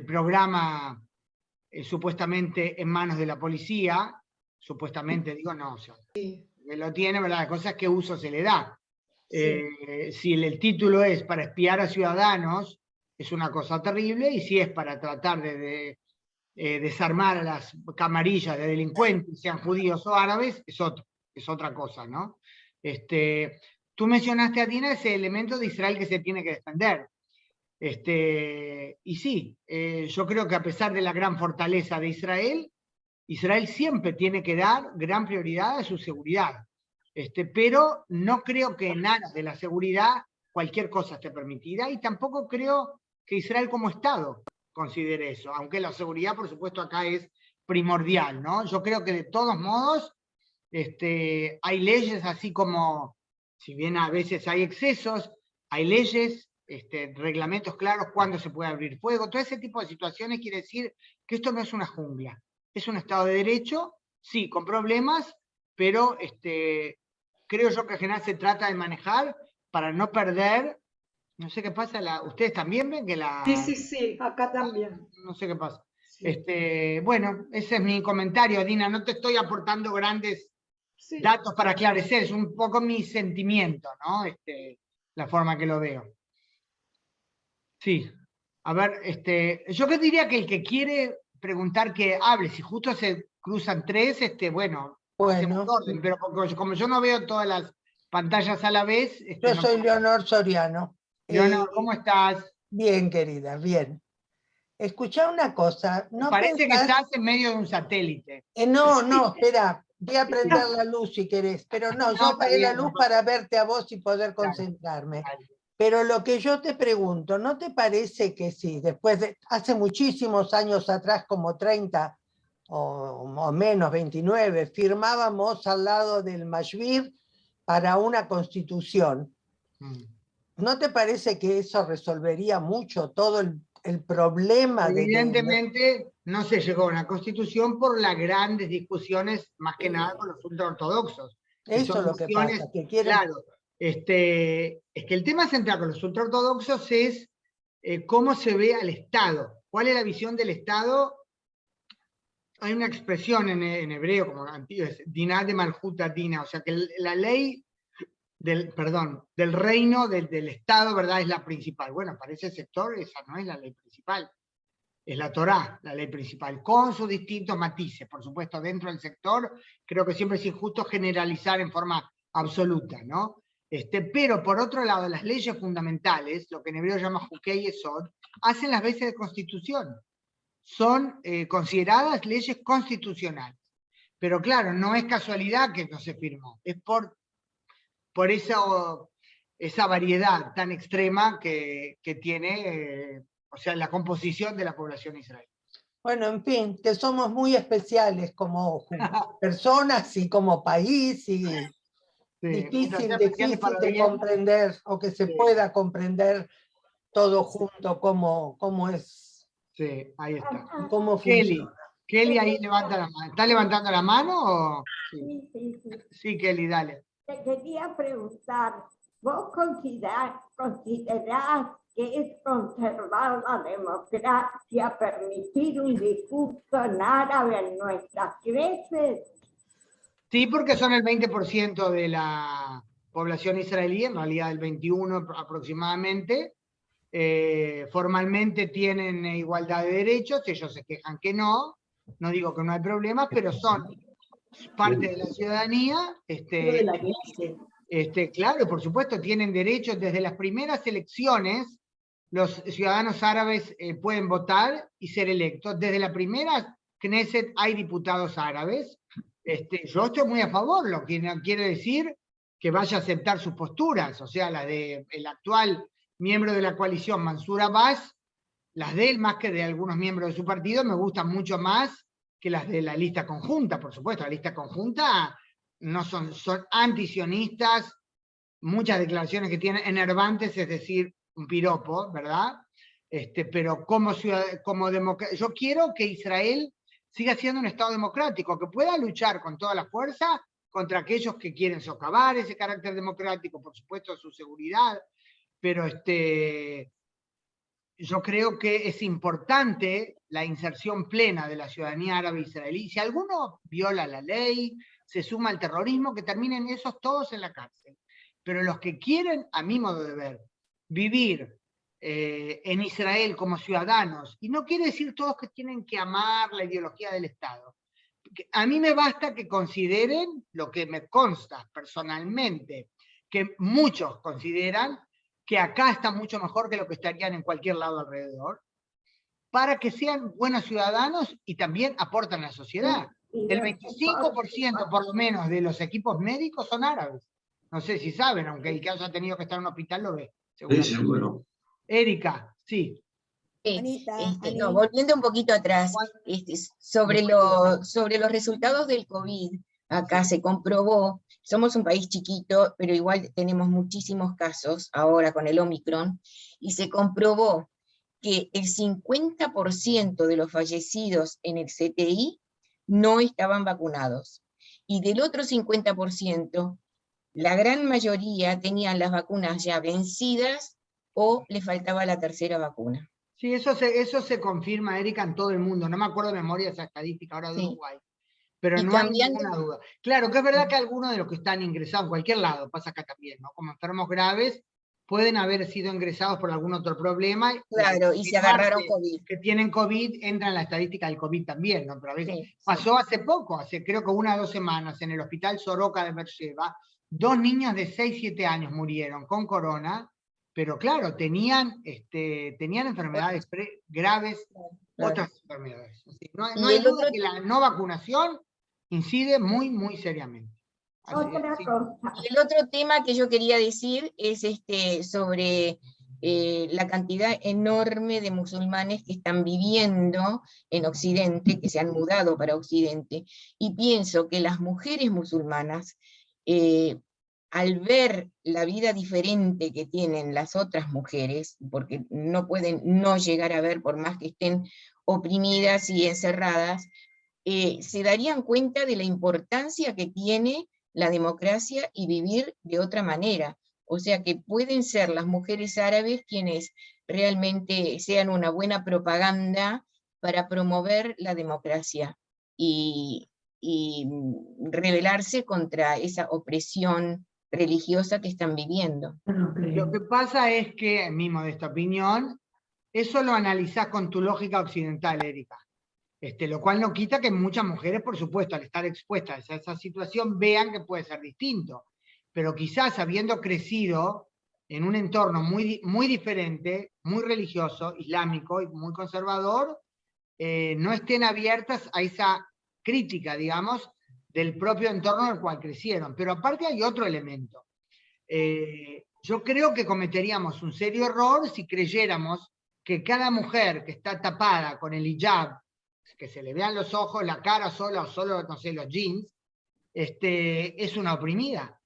programa supuestamente en manos de la policía, supuestamente, digo, no, o sea, que lo tiene, ¿verdad? La cosa es qué uso se le da. Si el título es para espiar a ciudadanos, es una cosa terrible, y si es para tratar de desarmar a las camarillas de delincuentes, sean judíos o árabes, es otra cosa, ¿no? Tú mencionaste, Adina, ese elemento de Israel que se tiene que defender. Y sí, yo creo que a pesar de la gran fortaleza de Israel, Israel siempre tiene que dar gran prioridad a su seguridad. Pero no creo que en aras de la seguridad cualquier cosa esté permitida, y tampoco creo que Israel como Estado considere eso, aunque la seguridad, por supuesto, acá es primordial, ¿no? Yo creo que de todos modos hay leyes, así como, si bien a veces hay excesos, hay leyes, reglamentos claros cuándo se puede abrir fuego. Todo ese tipo de situaciones quiere decir que esto no es una jungla, es un Estado de Derecho, sí, con problemas, pero creo yo que en general se trata de manejar para no perder. No sé qué pasa, ¿ustedes también ven que la...? Sí, acá también. No sé qué pasa. Sí. Bueno, ese es mi comentario, Dina, no te estoy aportando grandes datos para aclarecer, es un poco mi sentimiento, ¿no? La forma que lo veo. Sí, a ver, yo que diría que el que quiere preguntar que hable, si justo se cruzan tres, bueno, hacemos orden, pero como yo no veo todas las pantallas a la vez... Yo soy Leonor Soriano. Leonor, ¿cómo estás? Bien, querida, bien. Escuchá una cosa. ¿No parece que estás en medio de un satélite. No, espera, voy a prender la luz si querés, pero no, yo apagué la luz para verte a vos y poder concentrarme. Pero lo que yo te pregunto, ¿no te parece que sí, después de, hace muchísimos años atrás, como 30 o menos, 29, firmábamos al lado del Mashvir para una constitución? ¿No te parece que eso resolvería mucho todo el problema? Evidentemente no se llegó a una constitución por las grandes discusiones, más que nada con los ultraortodoxos. Eso es lo que pasa, que quieren... Claro, es que el tema central con los ultraortodoxos es cómo se ve al Estado, cuál es la visión del Estado. Hay una expresión en hebreo, como antiguo, es Dinah de Malhuta Dina, o sea que la ley del reino, del Estado, ¿verdad?, es la principal. Bueno, para ese sector esa no es la ley principal, es la Torá, la ley principal, con sus distintos matices. Por supuesto, dentro del sector, creo que siempre es injusto generalizar en forma absoluta, ¿no? Pero por otro lado, las leyes fundamentales, lo que en hebreo llama Jukei Yesod, hacen las veces de constitución. Son consideradas leyes constitucionales. Pero claro, no es casualidad que no se firmó, es por esa variedad tan extrema que tiene, o sea, la composición de la población israelí. Bueno, en fin, que somos muy especiales como personas y como país, y difícil de comprender, o que se pueda comprender todo junto cómo es. Sí, ahí está. Cómo funciona. Kelly ahí levanta la mano. ¿Está levantando la mano o...? Sí. Sí, Kelly, dale. Te quería preguntar, ¿vos considerás que es conservar la democracia, permitir un discurso en árabe en nuestras creces? Sí, porque son el 20% de la población israelí, en realidad el 21% aproximadamente. Formalmente tienen igualdad de derechos, ellos se quejan que no digo que no hay problemas, pero son parte de la ciudadanía, claro, por supuesto, tienen derechos desde las primeras elecciones, los ciudadanos árabes pueden votar y ser electos, desde la primera Knesset hay diputados árabes, yo estoy muy a favor, lo que no quiere decir que vaya a aceptar sus posturas, o sea, la del actual miembro de la coalición, Mansour Abbas, las de él más que de algunos miembros de su partido me gustan mucho más que las de la lista conjunta, por supuesto, la lista conjunta no son antisionistas, muchas declaraciones que tienen enervantes, es decir, un piropo, ¿verdad? Pero yo quiero que Israel siga siendo un Estado democrático, que pueda luchar con toda la fuerza contra aquellos que quieren socavar ese carácter democrático, por supuesto su seguridad, pero yo creo que es importante la inserción plena de la ciudadanía árabe israelí. Si alguno viola la ley, se suma al terrorismo, que terminen esos todos en la cárcel. Pero los que quieren, a mi modo de ver, vivir en Israel como ciudadanos, y no quiere decir todos que tienen que amar la ideología del Estado. A mí me basta que consideren lo que me consta personalmente, que muchos consideran que acá está mucho mejor que lo que estarían en cualquier lado alrededor, para que sean buenos ciudadanos y también aportan a la sociedad. El 25% por lo menos de los equipos médicos son árabes. No sé si saben, aunque el que haya tenido que estar en un hospital lo ve. Sí, seguro. Erika, sí. No, volviendo un poquito atrás, sobre los resultados del COVID, acá se comprobó, somos un país chiquito, pero igual tenemos muchísimos casos ahora con el Omicron, y se comprobó que el 50% de los fallecidos en el CTI no estaban vacunados. Y del otro 50%, la gran mayoría tenían las vacunas ya vencidas o le faltaba la tercera vacuna. Sí, eso se confirma, Erika, en todo el mundo. No me acuerdo de memoria esa estadística ahora de Uruguay. Pero no hay ninguna duda. Claro, que es verdad que algunos de los que están ingresados en cualquier lado, pasa acá también, ¿no? Como enfermos graves, pueden haber sido ingresados por algún otro problema. Claro, y se agarraron COVID. Que tienen COVID, entra en la estadística del COVID también, ¿no? Pero a veces pasó hace poco, creo que 1 o 2 semanas, en el hospital Soroka de Beersheba, 2 niños de 6-7 años murieron con corona, pero claro, tenían enfermedades graves, otras enfermedades. No hay duda que la no vacunación incide muy, muy seriamente. Otra cosa. El otro tema que yo quería decir es sobre la cantidad enorme de musulmanes que están viviendo en Occidente, que se han mudado para Occidente, y pienso que las mujeres musulmanas, al ver la vida diferente que tienen las otras mujeres, porque no pueden no llegar a ver por más que estén oprimidas y encerradas, se darían cuenta de la importancia que tiene la democracia y vivir de otra manera. O sea que pueden ser las mujeres árabes quienes realmente sean una buena propaganda para promover la democracia y rebelarse contra esa opresión religiosa que están viviendo. Lo que pasa es que, en mi modesta opinión, eso lo analizás con tu lógica occidental, Erika. Lo cual no quita que muchas mujeres, por supuesto, al estar expuestas a esa situación, vean que puede ser distinto. Pero quizás habiendo crecido en un entorno muy, muy diferente, muy religioso, islámico y muy conservador, no estén abiertas a esa crítica, digamos, del propio entorno en el cual crecieron. Pero aparte hay otro elemento. Yo creo que cometeríamos un serio error si creyéramos que cada mujer que está tapada con el hijab, que se le vean los ojos, la cara sola o solo, no sé, los jeans, es una oprimida.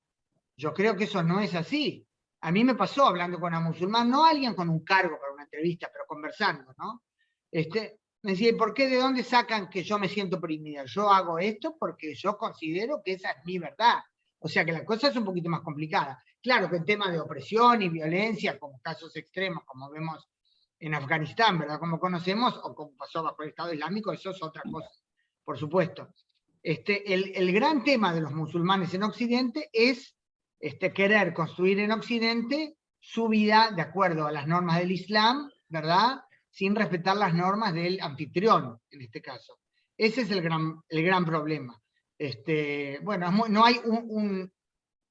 Yo creo que eso no es así. A mí me pasó hablando con una musulmán, no alguien con un cargo para una entrevista, pero conversando, ¿no? Me decía, ¿por qué? ¿De dónde sacan que yo me siento oprimida? Yo hago esto porque yo considero que esa es mi verdad. O sea que la cosa es un poquito más complicada. Claro que el tema de opresión y violencia, como casos extremos, como vemos en Afganistán, ¿verdad? Como conocemos, o como pasó bajo el Estado Islámico, eso es otra cosa, por supuesto. el gran tema de los musulmanes en Occidente es querer construir en Occidente su vida de acuerdo a las normas del Islam, ¿verdad? Sin respetar las normas del anfitrión, en este caso. Ese es el gran problema. Bueno, no hay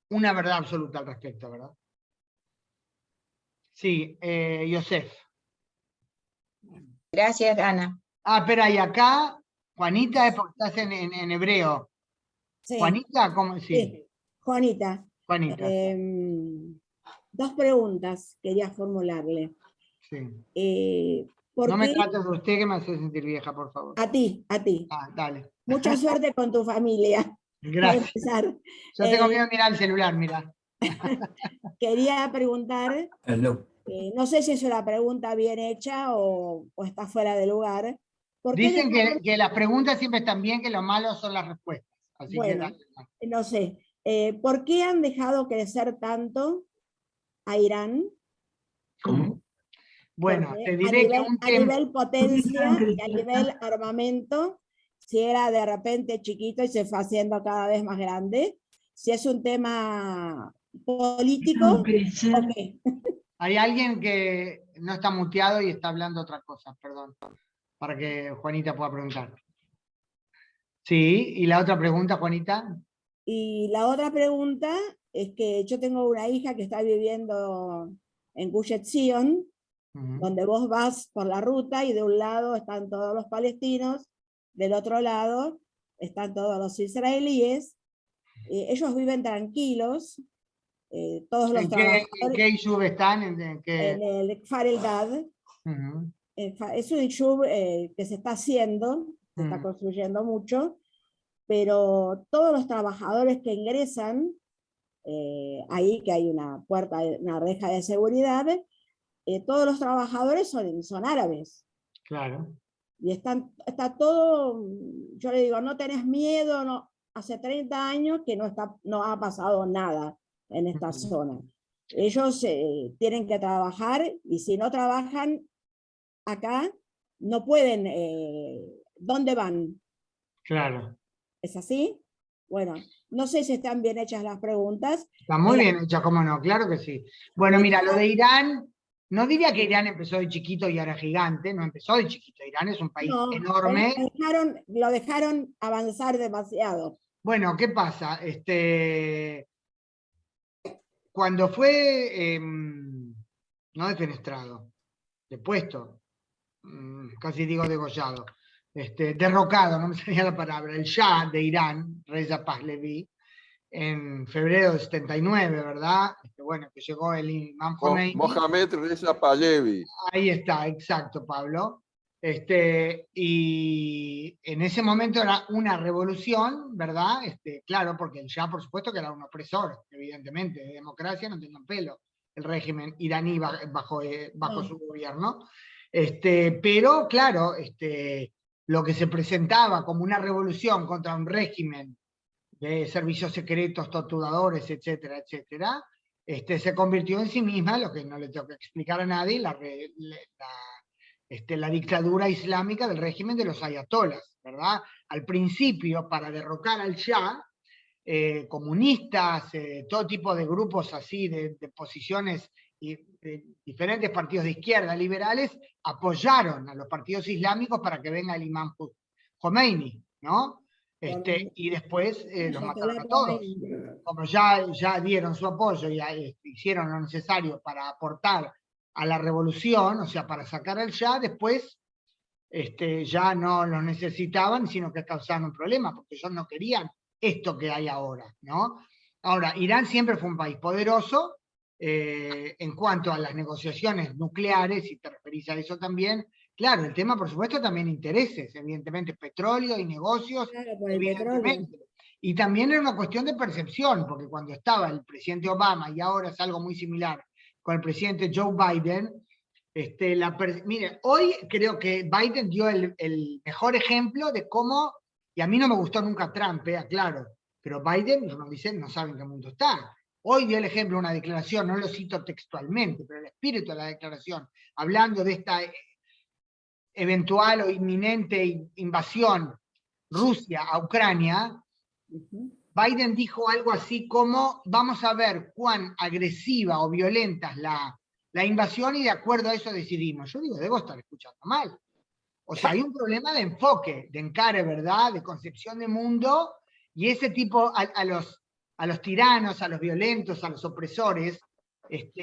una verdad absoluta al respecto, ¿verdad? Sí, Yosef. Gracias, Ana. Espera, y acá, Juanita, es porque estás en hebreo. Sí. Juanita, ¿cómo? Sí, Juanita. Juanita. Dos preguntas quería formularle. Sí. ¿Por no me qué? trates de usted que me hace sentir vieja, por favor. A ti. Dale. Mucha suerte con tu familia. Gracias. Yo tengo miedo de mirar el celular, mira. Quería preguntar, no sé si es una pregunta bien hecha o está fuera de lugar. Dicen que las preguntas siempre están bien, que lo malo son las respuestas. Así bueno, que no sé. ¿Por qué han dejado crecer tanto a Irán? ¿Cómo? Bueno, porque te diré a nivel potencia y a nivel armamento, si era de repente chiquito y se fue haciendo cada vez más grande, si es un tema político, okay. Hay alguien que no está muteado y está hablando otra cosa, perdón, para que Juanita pueda preguntar. Sí, y la otra pregunta, Juanita. Y la otra pregunta es que yo tengo una hija que está viviendo en Gush Etzion, donde vos vas por la ruta y de un lado están todos los palestinos, del otro lado están todos los israelíes, ellos viven tranquilos, todos los trabajadores. ¿En qué Yishuv están? ¿En el Kfar Eldad. Es un Yishuv que se está haciendo, se está construyendo mucho, pero todos los trabajadores que ingresan, ahí que hay una puerta, una reja de seguridad, todos los trabajadores son árabes. Claro. Y está todo, yo le digo, no tenés miedo, no, hace 30 años que no ha pasado nada en esta zona. Ellos tienen que trabajar y si no trabajan acá, no pueden, ¿dónde van? Claro. ¿Es así? Bueno, no sé si están bien hechas las preguntas. Está muy bien hecha, cómo no, claro que sí. Bueno, mira, lo de Irán, no diría que Irán empezó de chiquito y ahora gigante, no empezó de chiquito, Irán es un país enorme. Lo dejaron avanzar demasiado. Bueno, ¿qué pasa? Cuando fue, no defenestrado, depuesto, casi digo degollado, derrocado, no me salía la palabra, el Shah de Irán, Reza Pahlavi, en febrero de 79, ¿verdad? Bueno, que llegó el Imam Khomeini. Mohamed Reza Pahlavi. Ahí está, exacto, Pablo. Y en ese momento era una revolución, ¿verdad? Claro, porque el Shah, por supuesto, que era un opresor, evidentemente, de democracia no tenía un pelo el régimen iraní bajo su gobierno. Pero, claro, lo que se presentaba como una revolución contra un régimen de servicios secretos, torturadores, etcétera, etcétera, se convirtió en sí misma, lo que no le tengo que explicar a nadie, la dictadura islámica del régimen de los ayatolas, ¿verdad? Al principio, para derrocar al Shah, comunistas, todo tipo de grupos así, de posiciones, y de diferentes partidos de izquierda, liberales, apoyaron a los partidos islámicos para que venga el imam Khomeini, ¿no? Y después los mataron a todos. Como ya dieron su apoyo y hicieron lo necesario para aportar a la revolución, o sea, para sacar al Shah, después ya no los necesitaban, sino que causaban un problema, porque ellos no querían esto que hay ahora, ¿no? Ahora, Irán siempre fue un país poderoso en cuanto a las negociaciones nucleares, si te referís a eso también. Claro, el tema, por supuesto, también intereses, evidentemente, petróleo y negocios, claro, por el evidentemente. petróleo. Y también era una cuestión de percepción, porque cuando estaba el presidente Obama, y ahora es algo muy similar con el presidente Joe Biden, mire, hoy creo que Biden dio el mejor ejemplo de cómo, y a mí no me gustó nunca Trump, aclaro, pero Biden nos dice, no saben qué mundo está. Hoy dio el ejemplo de una declaración, no lo cito textualmente, pero el espíritu de la declaración, hablando de esta eventual o inminente invasión Rusia a Ucrania, Biden dijo algo así como, vamos a ver cuán agresiva o violenta es la invasión y de acuerdo a eso decidimos. Yo digo, debo estar escuchando mal. O sea, hay un problema de enfoque, de encare, ¿verdad? De concepción de mundo, y ese tipo, a los tiranos, a los violentos, a los opresores,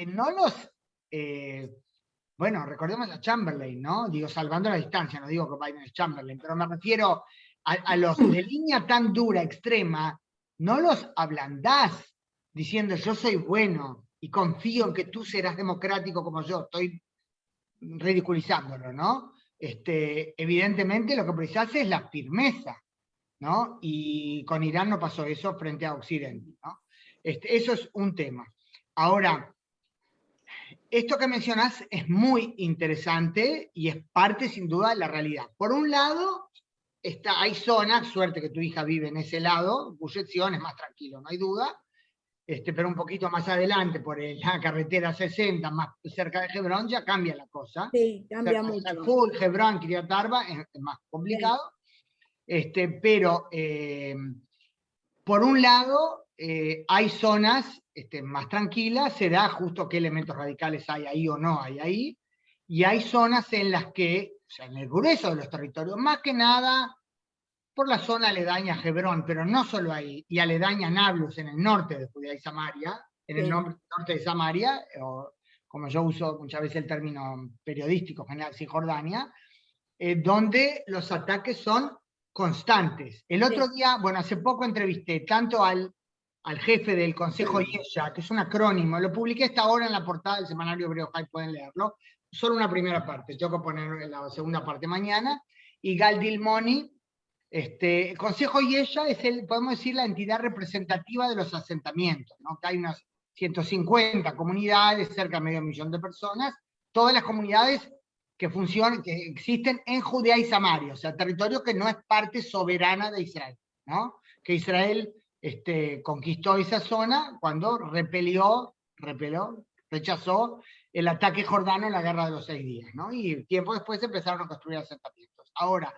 no los... bueno, recordemos a Chamberlain, ¿no? Digo, salvando la distancia, no digo que Biden es Chamberlain, pero me refiero a los de línea tan dura, extrema, no los ablandás diciendo yo soy bueno y confío en que tú serás democrático como yo, estoy ridiculizándolo, ¿no? Evidentemente lo que precisás es la firmeza, ¿no? Y con Irán no pasó eso frente a Occidente, ¿no? Eso es un tema. Ahora, esto que mencionás es muy interesante y es parte sin duda de la realidad. Por un lado, hay zonas, suerte que tu hija vive en ese lado, Gush Etzion es más tranquilo, no hay duda, pero un poquito más adelante, por la carretera 60, más cerca de Hebrón, ya cambia la cosa. Sí, cambia mucho. Full, Hebrón, Kiryat Arba, es más complicado. Sí. Pero, por un lado, hay zonas más tranquilas, se da justo qué elementos radicales hay ahí o no hay ahí, y hay zonas en las que, o sea, en el grueso de los territorios, más que nada por la zona aledaña a Hebrón, pero no solo ahí, y aledaña a Nablus, en el norte de Judea y Samaria, en el norte de Samaria, o como yo uso muchas veces el término periodístico, general Cisjordania, donde los ataques son constantes. El otro día, bueno, hace poco entrevisté tanto al jefe del Consejo Yesha, que es un acrónimo, lo publiqué esta hora en la portada del semanario Hebreo High, pueden leerlo, solo una primera parte, tengo que poner la segunda parte mañana, y Gal Dilmoni. El Consejo Yesha es, podemos decir, la entidad representativa de los asentamientos, ¿no? Que hay unas 150 comunidades, cerca de 500.000 de personas, todas las comunidades que funcionan, que existen en Judea y Samaria, o sea, territorio que no es parte soberana de Israel, ¿no? Que Israel conquistó esa zona cuando rechazó el ataque jordano en la Guerra de los 6 días, ¿no? Y tiempo después empezaron a construir asentamientos. Ahora,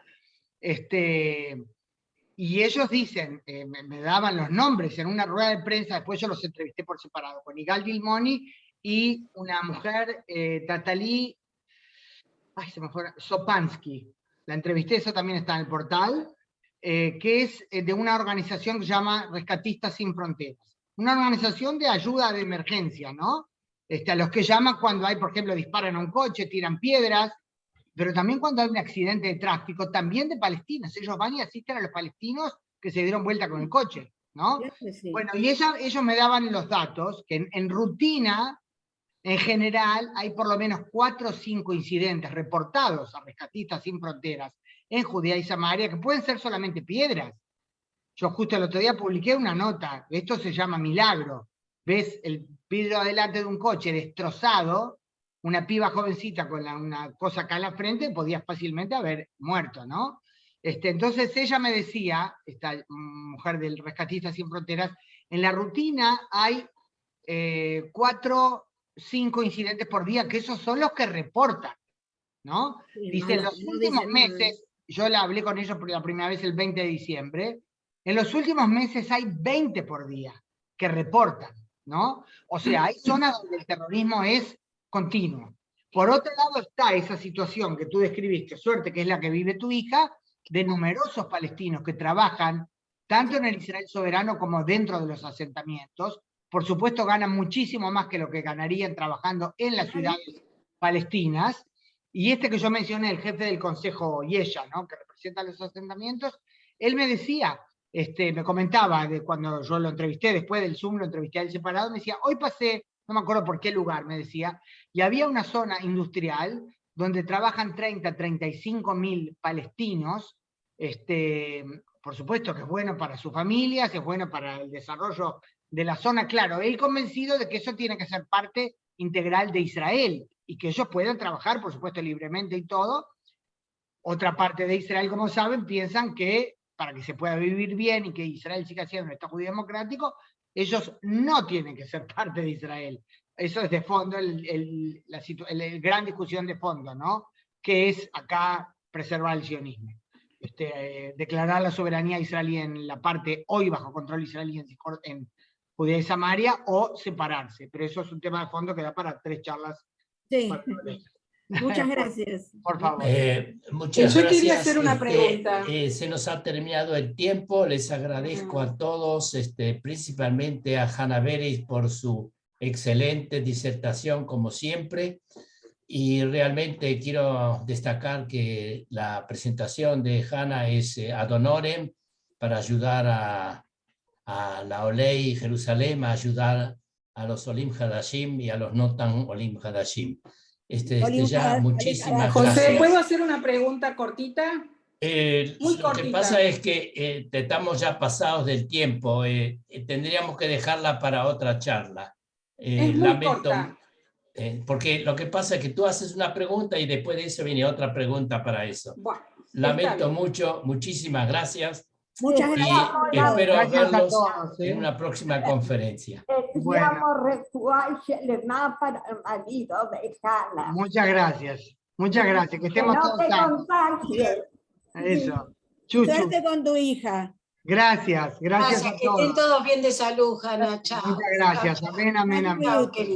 y ellos dicen, me daban los nombres en una rueda de prensa, después yo los entrevisté por separado, con Igal Dilmoni y una mujer, Tatalí, se me fue, Sopansky, la entrevisté, eso también está en el portal, que es de una organización que se llama Rescatistas Sin Fronteras, una organización de ayuda de emergencia, ¿no? A los que llaman cuando hay, por ejemplo, disparan a un coche, tiran piedras, pero también cuando hay un accidente de tráfico, también de palestinos. Ellos van y asisten a los palestinos que se dieron vuelta con el coche, ¿no? Sí. Bueno, y ellos me daban los datos, que en rutina, en general, hay por lo menos 4 o 5 incidentes reportados a Rescatistas Sin Fronteras en Judea y Samaria, que pueden ser solamente piedras. Yo justo el otro día publiqué una nota, esto se llama milagro. Ves el vidrio adelante de un coche destrozado, una piba jovencita con una cosa acá en la frente, podía fácilmente haber muerto, ¿no? Entonces ella me decía, esta mujer del Rescatistas Sin Fronteras, en la rutina hay 4, 5 incidentes por día, que esos son los que reportan, ¿no? Sí, dice, en los últimos meses, yo la hablé con ellos por la primera vez el 20 de diciembre, en los últimos meses hay 20 por día que reportan, ¿no? O sea, hay zonas donde el terrorismo es continuo. Por otro lado está esa situación que tú describiste, suerte que es la que vive tu hija, de numerosos palestinos que trabajan tanto en el Israel soberano como dentro de los asentamientos. Por supuesto ganan muchísimo más que lo que ganarían trabajando en las ciudades palestinas. Y que yo mencioné, el jefe del Consejo Yesha, ¿no? Que representa los asentamientos, él me decía, me comentaba de cuando yo lo entrevisté, después del Zoom lo entrevisté a él separado, me decía, hoy pasé, no me acuerdo por qué lugar, me decía, y había una zona industrial donde trabajan 35.000 palestinos, por supuesto que es bueno para sus familias, es bueno para el desarrollo de la zona, claro, él convencido de que eso tiene que ser parte integral de Israel, y que ellos puedan trabajar, por supuesto, libremente y todo. Otra parte de Israel, como saben, piensan que para que se pueda vivir bien y que Israel siga siendo un Estado judío democrático, ellos no tienen que ser parte de Israel. Eso es de fondo la gran discusión de fondo, ¿no? Que es acá preservar el sionismo. declarar la soberanía israelí en la parte hoy bajo control israelí en Judea y Samaria, o separarse. Pero eso es un tema de fondo que da para 3 charlas. Sí. Muchas gracias. Por favor. Muchas Yo gracias. quería hacer una pregunta. Se nos ha terminado el tiempo. Les agradezco a todos, principalmente a Hannah Beris por su excelente disertación, como siempre. Y realmente quiero destacar que la presentación de Hannah es ad honorem para ayudar a la Olei Jerusalén, a ayudar a los Olim Hadashim y a los no tan Olim Hadashim. Ya, muchísimas José, gracias. ¿puedo hacer una pregunta cortita? Muy Lo cortita. que pasa es que estamos ya pasados del tiempo. Tendríamos que dejarla para otra charla. Es muy corta. Porque lo que pasa es que tú haces una pregunta y después de eso viene otra pregunta para eso. Bueno, lamento mucho, muchísimas gracias. Muchas gracias. Y espero Gracias a verlos todos, en una próxima conferencia. Deseamos refugiarse para el marido de Hannah. Muchas gracias. Muchas gracias. Que estemos no todos te sanos. contagies. Eso. Chuchu. Suerte con tu hija. Gracias. Gracias a Que estén todos. todos bien de salud, Hannah. Chao. Muchas gracias. Amén, amén, amén. Chao, querido.